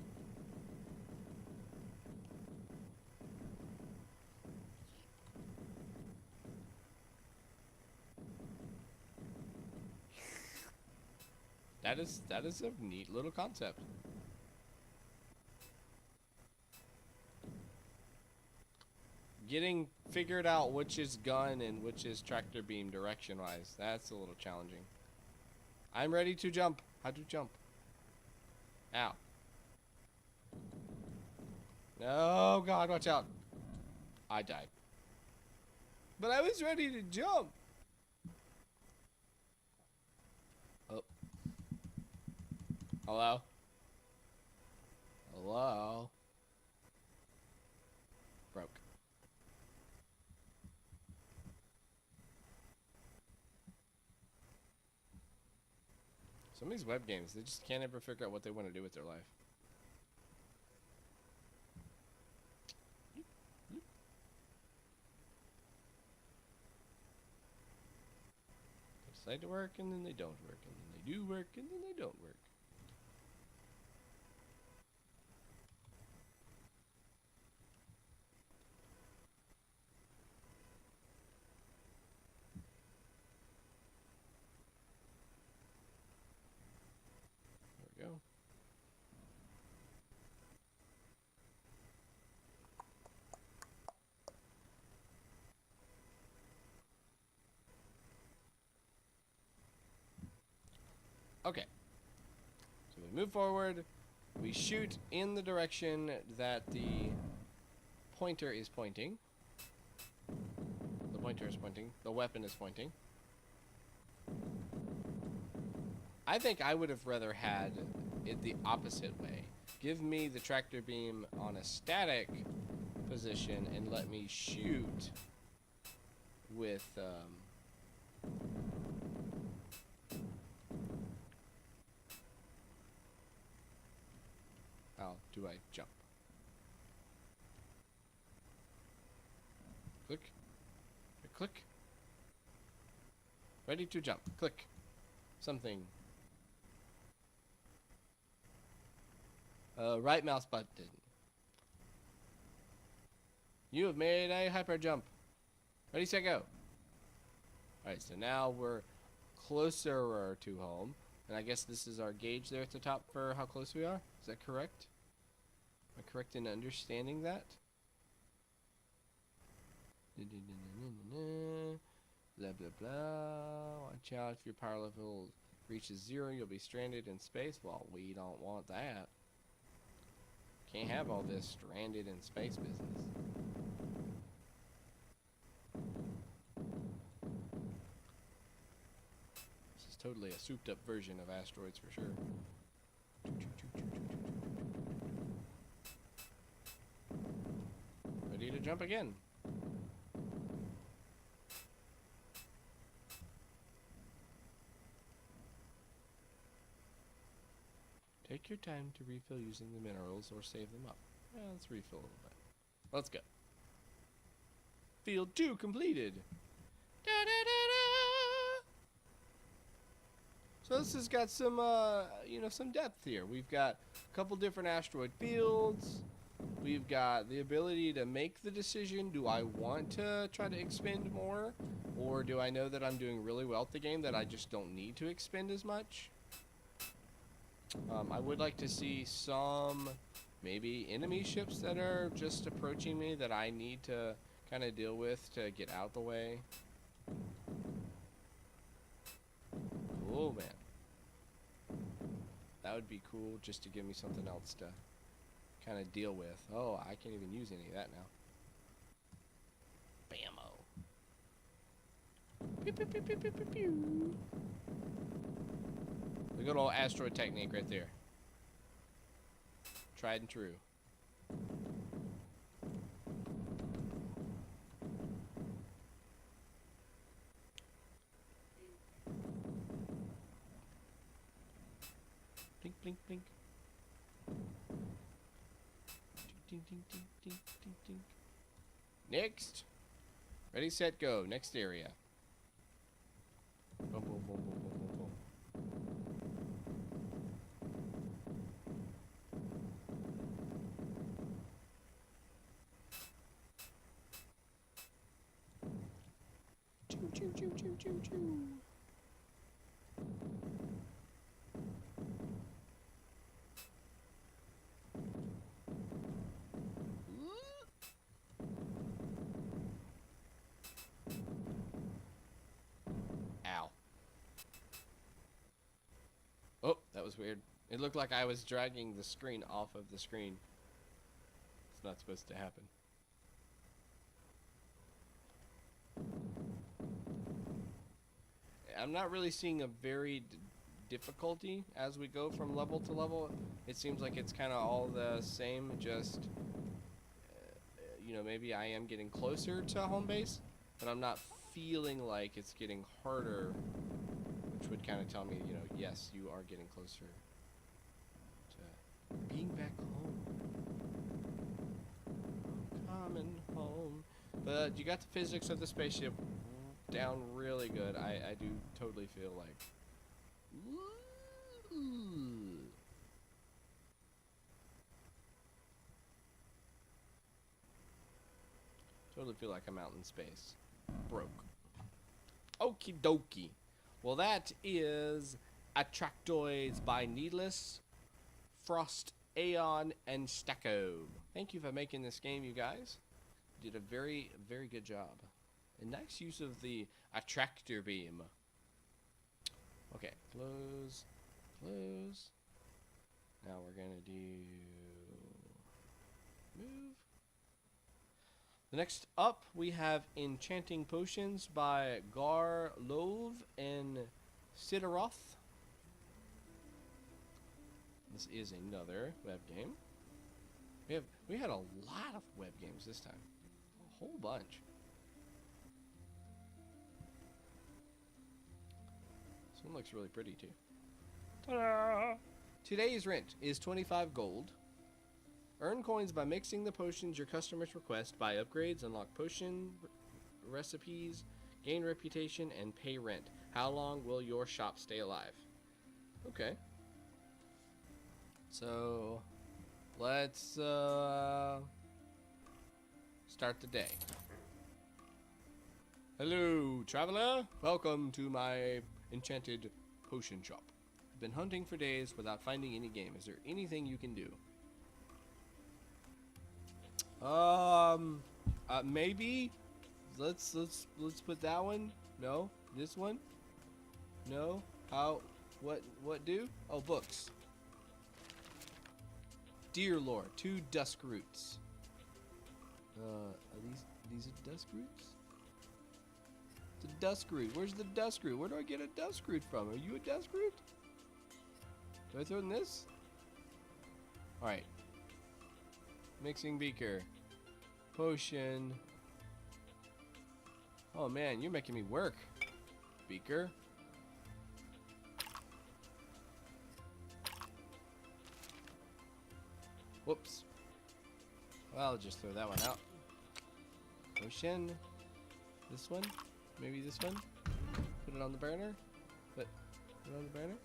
That is a neat little concept. Getting figured out which is gun and which is tractor beam direction wise, that's a little challenging. I'm ready to jump. How to jump? Ow. Oh God, watch out. I died. But I was ready to jump. Oh. Hello? Hello? Broke. Some of these web games, they just can't ever figure out what they want to do with their life. decide to work, and then they don't work, and then they do work, and then they don't work. There we go. Okay, so we move forward, we shoot in the direction that the pointer is pointing. The pointer is pointing, the weapon is pointing. I think I would have rather had it the opposite way. Give me the tractor beam on a static position and let me shoot with, how do I jump? Click. Click. Ready to jump. Click. Something. Right mouse button. You have made a hyper jump. Ready, set, go. Alright, so now we're closer to home. And I guess this is our gauge there at the top for how close we are. Is that correct? Am I correct in understanding that? Blah, blah, blah. Watch out, if your power level reaches 0, you'll be stranded in space. Well, we don't want that. Can't have all this stranded in space business. This is totally a souped up version of asteroids for sure. Ready to jump again. Take your time to refill using the minerals or save them up. Let's refill a little bit. Let's go. Field 2 completed. Da, da, da, da. So this has got some, you know, some depth here. We've got a couple different asteroid fields. We've got the ability to make the decision. Do I want to try to expend more? Or do I know that I'm doing really well at the game that I just don't need to expend as much? I would like to see some, maybe enemy ships that are just approaching me that I need to kind of deal with to get out the way. Cool, man. That would be cool just to give me something else to kind of deal with. Oh, I can't even use any of that now. Bammo. Pew, pew, pew, pew, pew, pew, pew. The good old asteroid technique right there. Tried and true. Blink, blink, blink. Ding, ding, ding, ding, ding, ding. Next. Ready, set, go. Next area. Boom, boom, boom, boom, boom, boom, boom. Choo, choo, choo, choo, choo, choo. Ow. Oh, that was weird. It looked like I was dragging the screen off of the screen. It's not supposed to happen. I'm not really seeing a varied difficulty as we go from level to level. It seems like it's kind of all the same, just, you know, maybe I am getting closer to home base, but I'm not feeling like it's getting harder, which would kind of tell me, you know, yes, you are getting closer to being back home. Coming home. But you got the physics of the spaceship down really good. I do totally feel like... Ooh. Totally feel like I'm out in space. Broke. Okie dokie. Well, that is Attractoids by Needless, Forst, Aeon, and Staco. Thank you for making this game, you guys. You did a very, very good job. A nice use of the attractor beam. Okay, close, close. Now we're gonna do move. The next up, we have Enchanting Potions by Garlov and Sidaroth. This is another web game. We had a lot of web games this time. A whole bunch. This one looks really pretty too. Ta-da! Today's rent is 25 gold. Earn coins by mixing the potions your customers request, buy upgrades, unlock potion recipes, gain reputation, and pay rent. How long will your shop stay alive? Okay. So, let's start the day. Hello, traveler. Welcome to my enchanted potion shop. I've been hunting for days without finding any game. Is there anything you can do? Maybe. Let's put that one. No, this one. No. How? What do? Oh, books. Deer lore. 2 dusk roots. Are these are dusk roots? It's a dusk root. Where's the dusk root? Where do I get a dusk root from? Are you a dusk root? Do I throw in this? All right. Mixing beaker. Potion. Oh man, you're making me work. Beaker. Whoops. Well, I'll just throw that one out. Potion. This one. Maybe this one. Put it on the burner. Put it on the burner.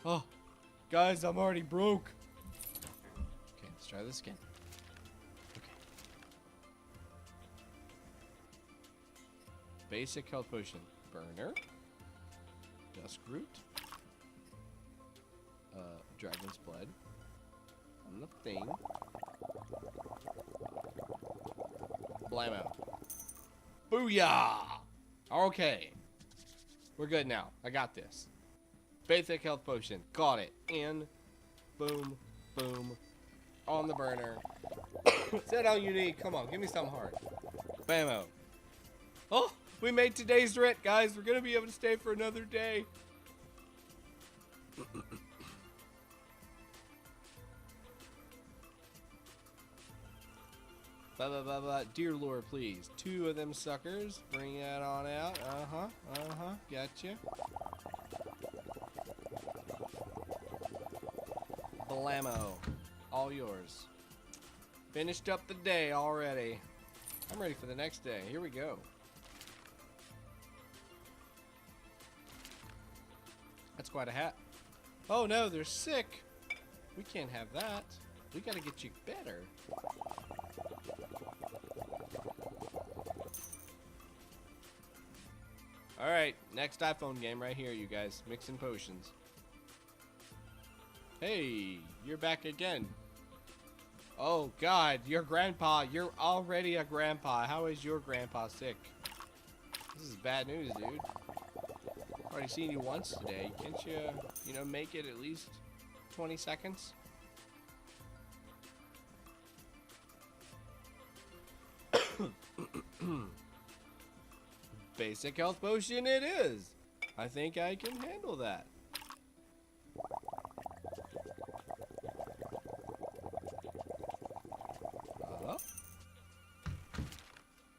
Oh, guys, I'm already broke. Okay, let's try this again. Okay. Basic health potion. Burner. Dusk root. Dragon's blood. On the thing. Blammo. Booyah! Okay. We're good now. I got this. Basic health potion. Got it. In. Boom. Boom. On the burner. Set all you need. Come on. Give me something hard. Bammo. Oh! We made today's rent, guys. We're going to be able to stay for another day. Deer lore, please. 2 of them suckers. Bring that on out. Gotcha. Blammo. All yours. Finished up the day already. I'm ready for the next day. Here we go. That's quite a hat. Oh no, they're sick. We can't have that. We gotta get you better. Alright, next iPhone game right here, you guys. Mixing potions. Hey, you're back again. Oh god, your grandpa. You're already a grandpa. How is your grandpa sick? This is bad news, dude. Already seen you once today. Can't you know, make it at least 20 seconds? Basic health potion it is. I think I can handle that.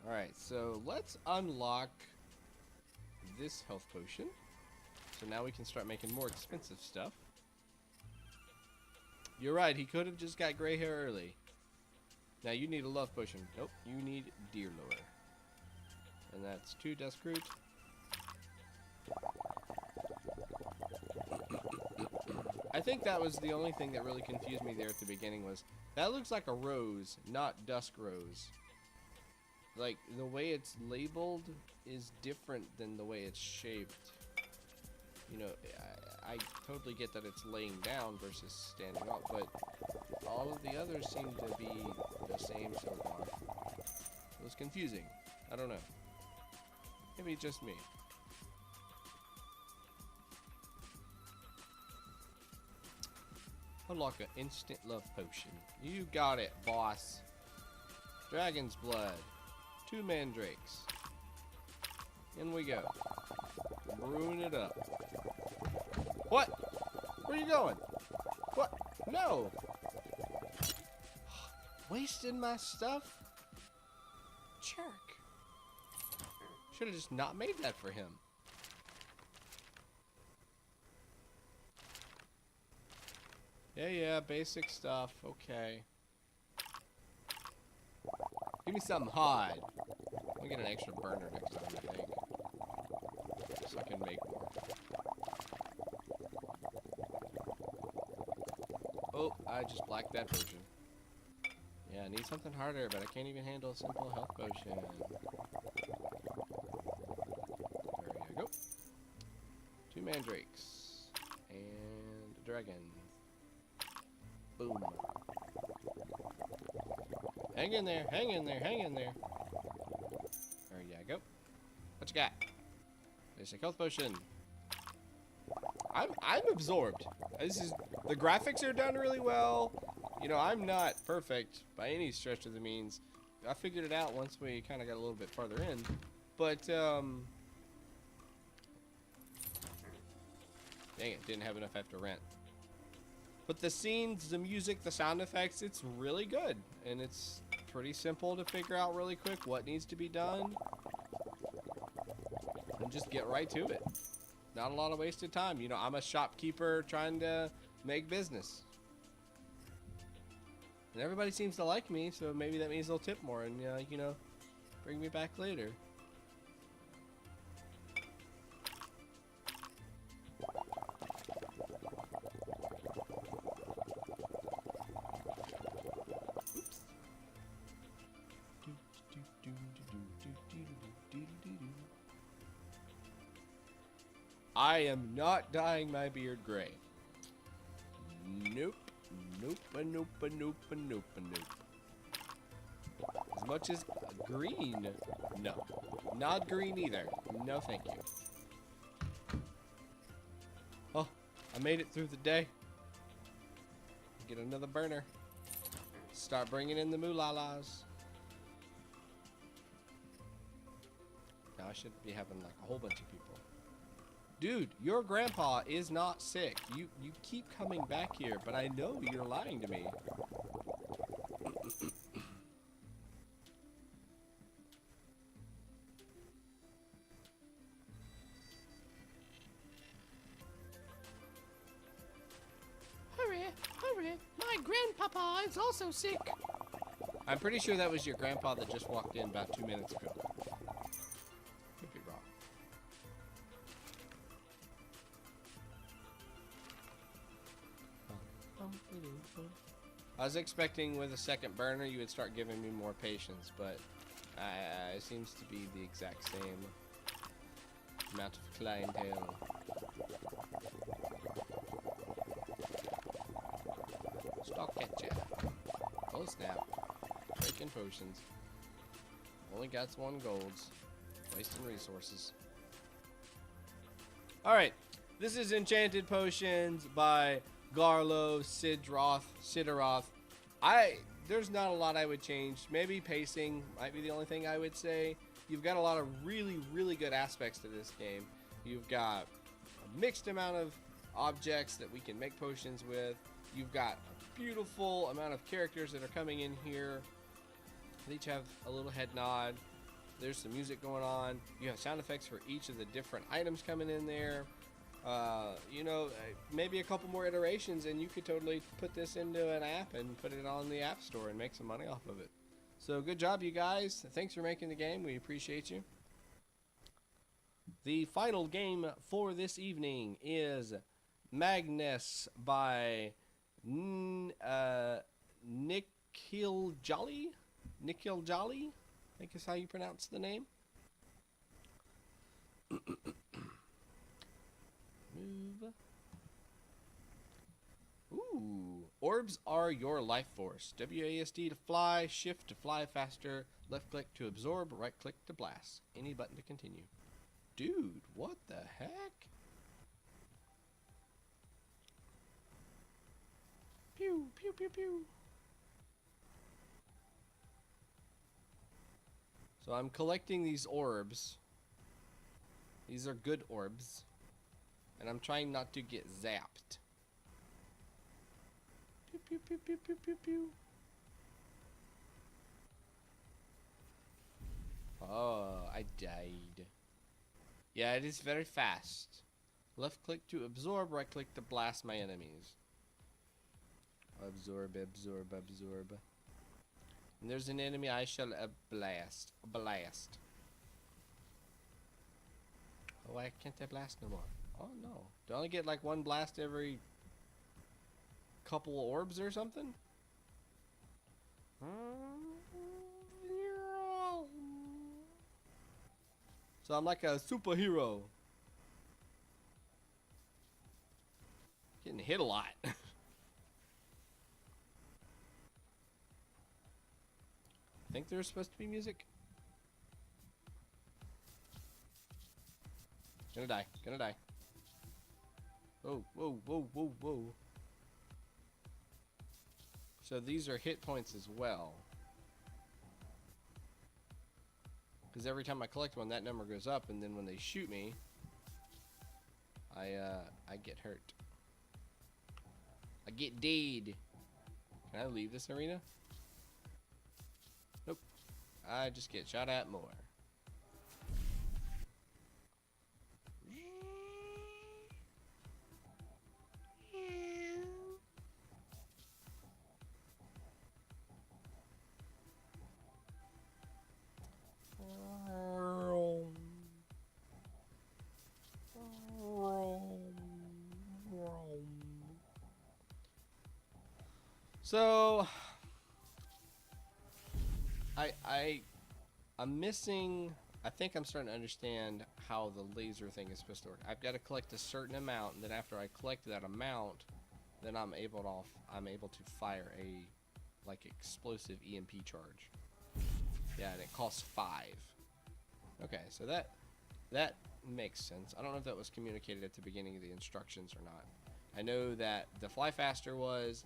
Alright, so let's unlock this health potion. So now we can start making more expensive stuff. You're right, he could have just got gray hair early. Now you need a love potion. Nope, you need deer lore. And that's 2 dust root. I think that was the only thing that really confused me there at the beginning was that looks like a rose, not dusk rose. Like, the way it's labeled is different than the way it's shaped. You know, I totally get that it's laying down versus standing up, but all of the others seem to be the same so far. It was confusing. I don't know. Maybe it's just me. Unlock an instant love potion. You got it, boss. Dragon's blood. 2 mandrakes. In we go. Brewing it up. What? Where are you going? What? No! Wasting my stuff? Jerk. Should have just not made that for him. Yeah, basic stuff. Okay. Give me something hard. I'll get an extra burner next time, I think. So I can make more. Oh, I just blacked that potion. Yeah, I need something harder, but I can't even handle a simple health potion. There you go. 2 mandrakes. And a dragon. Boom. Hang in there, hang in there, hang in there. There you go. What you got? There's a health potion. I'm absorbed. The graphics are done really well. You know, I'm not perfect by any stretch of the means. I figured it out once we kind of got a little bit farther in. But dang it, didn't have enough after rent. But the scenes, the music, the sound effects, it's really good. And it's pretty simple to figure out really quick what needs to be done. And just get right to it. Not a lot of wasted time. You know, I'm a shopkeeper trying to make business. And everybody seems to like me, so maybe that means they'll tip more and, you know, bring me back later. I am not dyeing my beard gray. Nope. Nope, nope, nope, nope, nope. As much as green, no. Not green either. No, thank you. Oh, I made it through the day. Get another burner. Start bringing in the moolalas. Now I should be having like a whole bunch of people. Dude, your grandpa is not sick. You keep coming back here, but I know you're lying to me. Hurry, hurry, my grandpapa is also sick. I'm pretty sure that was your grandpa that just walked in about 2 minutes ago. Could be wrong. I was expecting with a second burner you would start giving me more patience, but it seems to be the exact same amount of clientele. Stock catcher. Oh snap. Breaking potions. Only got 1 golds. Wasting resources. Alright. This is Enchanted Potions by Garlov, Sidaroth. There's not a lot I would change. Maybe pacing might be the only thing I would say. You've got a lot of really, really good aspects to this game. You've got a mixed amount of objects that we can make potions with. You've got a beautiful amount of characters that are coming in here. They each have a little head nod. There's some music going on. You have sound effects for each of the different items coming in there. You know, maybe a couple more iterations and you could totally put this into an app and put it on the App Store and make some money off of it. So good job, you guys. Thanks for making the game. We appreciate you. The final game for this evening is Magnus by nikhiljolly. Nikhiljolly, I think is how you pronounce the name. Move. Ooh. Orbs are your life force. WASD to fly, shift to fly faster, left click to absorb, right click to blast. Any button to continue. Dude, what the heck? Pew, pew, pew, pew. So I'm collecting these orbs. These are good orbs. And I'm trying not to get zapped. Pew, pew, pew, pew, pew, pew, pew. Oh, I died. Yeah, it is very fast. Left click to absorb, right click to blast my enemies. Absorb, absorb, absorb. And there's an enemy I shall blast. Blast. Oh, why can't I blast no more? Oh no. Do I only get like one blast every couple orbs or something? So I'm like a superhero. Getting hit a lot. I think there's supposed to be music. Gonna die. Gonna die. Whoa, whoa, whoa, whoa, whoa. So these are hit points as well. Because every time I collect one, that number goes up, and then when they shoot me, I get hurt. I get dead. Can I leave this arena? Nope. I just get shot at more. So I'm missing. I think I'm starting to understand how the laser thing is supposed to work. I've got to collect a certain amount, and then after I collect that amount, then I'm able to fire a like explosive EMP charge. Yeah, and it costs 5. Okay, so that makes sense. I don't know if that was communicated at the beginning of the instructions or not. I know that the fly faster was,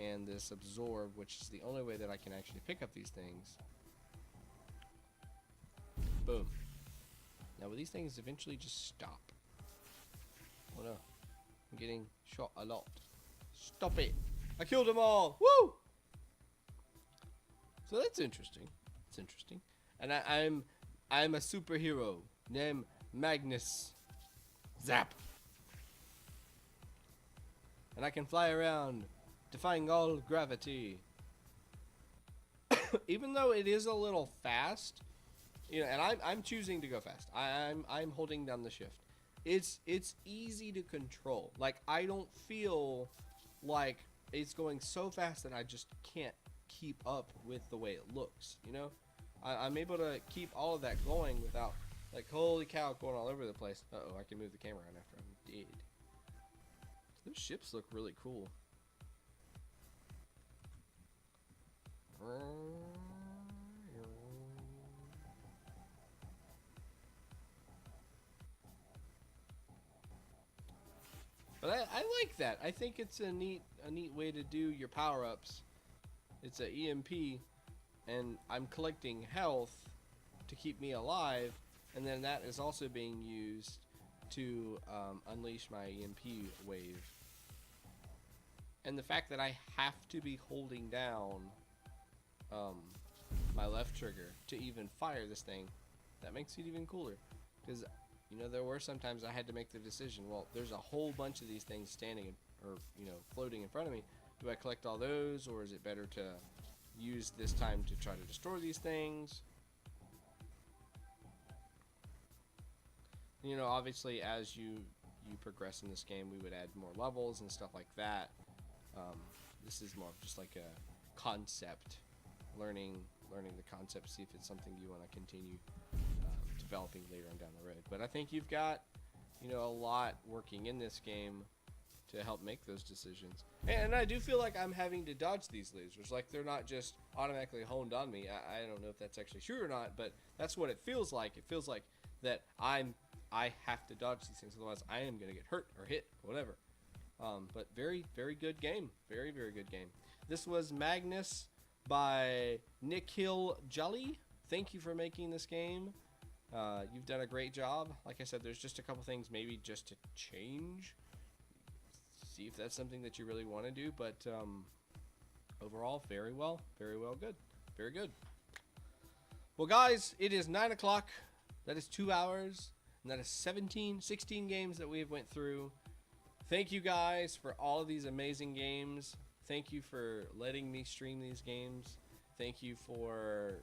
and this absorb, which is the only way that I can actually pick up these things. Boom. Now will these things eventually just stop? Oh no. I'm getting shot a lot. Stop it. I killed them all. Woo! So that's interesting. It's interesting. And I'm a superhero named Magnus. Zap. And I can fly around, defying all gravity. Even though it is a little fast, you know, and I'm choosing to go fast. I'm holding down the shift. It's easy to control. Like, I don't feel like it's going so fast that I just can't keep up with the way it looks, you know? I'm able to keep all of that going without, like, holy cow, going all over the place. Uh-oh, I can move the camera around after I'm dead. Those ships look really cool. But I like that. I think it's a neat way to do your power-ups. It's a EMP, and I'm collecting health to keep me alive, and then that is also being used to unleash my EMP wave. And the fact that I have to be holding down my left trigger to even fire this thing, that makes it even cooler. Because, you know, there were sometimes I had to make the decision, well, there's a whole bunch of these things standing or, you know, floating in front of me. Do I collect all those, or is it better to use this time to try to destroy these things? You know, obviously, as you progress in this game, we would add more levels and stuff like that. This is more of just like a concept, learning the concept, see if it's something you want to continue developing later on down the road. But I think you've got, you know, a lot working in this game to help make those decisions. And I do feel like I'm having to dodge these lasers. Like, they're not just automatically honed on me. I don't know if that's actually true or not, but that's what it feels like. It feels like that I have to dodge these things, otherwise I am going to get hurt or hit or whatever. But very, very good game. Very, very good game. This was Magnus by nikhiljolly. Thank you for making this game. You've done a great job. Like I said, there's just a couple things maybe just to change. See if that's something that you really want to do. But overall, very well good. Very good. Well, guys, it is 9 o'clock. That is 2 hours. And that is 16 games that we have went through. Thank you guys for all of these amazing games. Thank you for letting me stream these games. Thank you for,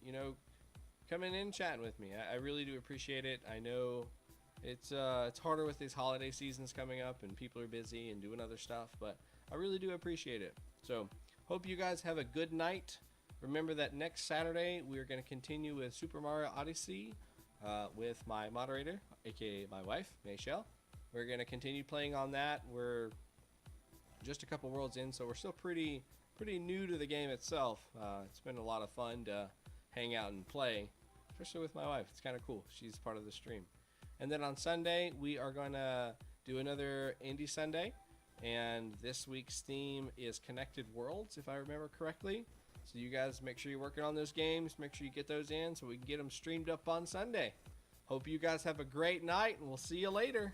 you know, coming in and chatting with me. I really do appreciate it. I know it's harder with these holiday seasons coming up and people are busy and doing other stuff, but I really do appreciate it. So, hope you guys have a good night. Remember that next Saturday we are going to continue with Super Mario Odyssey with my moderator, aka my wife, Michelle. We're going to continue playing on that. We're just a couple worlds in, so we're still pretty new to the game itself. It's been a lot of fun to hang out and play, especially with my wife. It's kind of cool. She's part of the stream. And then on Sunday, we are going to do another Indie Sunday. And this week's theme is Connected Worlds, if I remember correctly. So you guys make sure you're working on those games. Make sure you get those in so we can get them streamed up on Sunday. Hope you guys have a great night, and we'll see you later.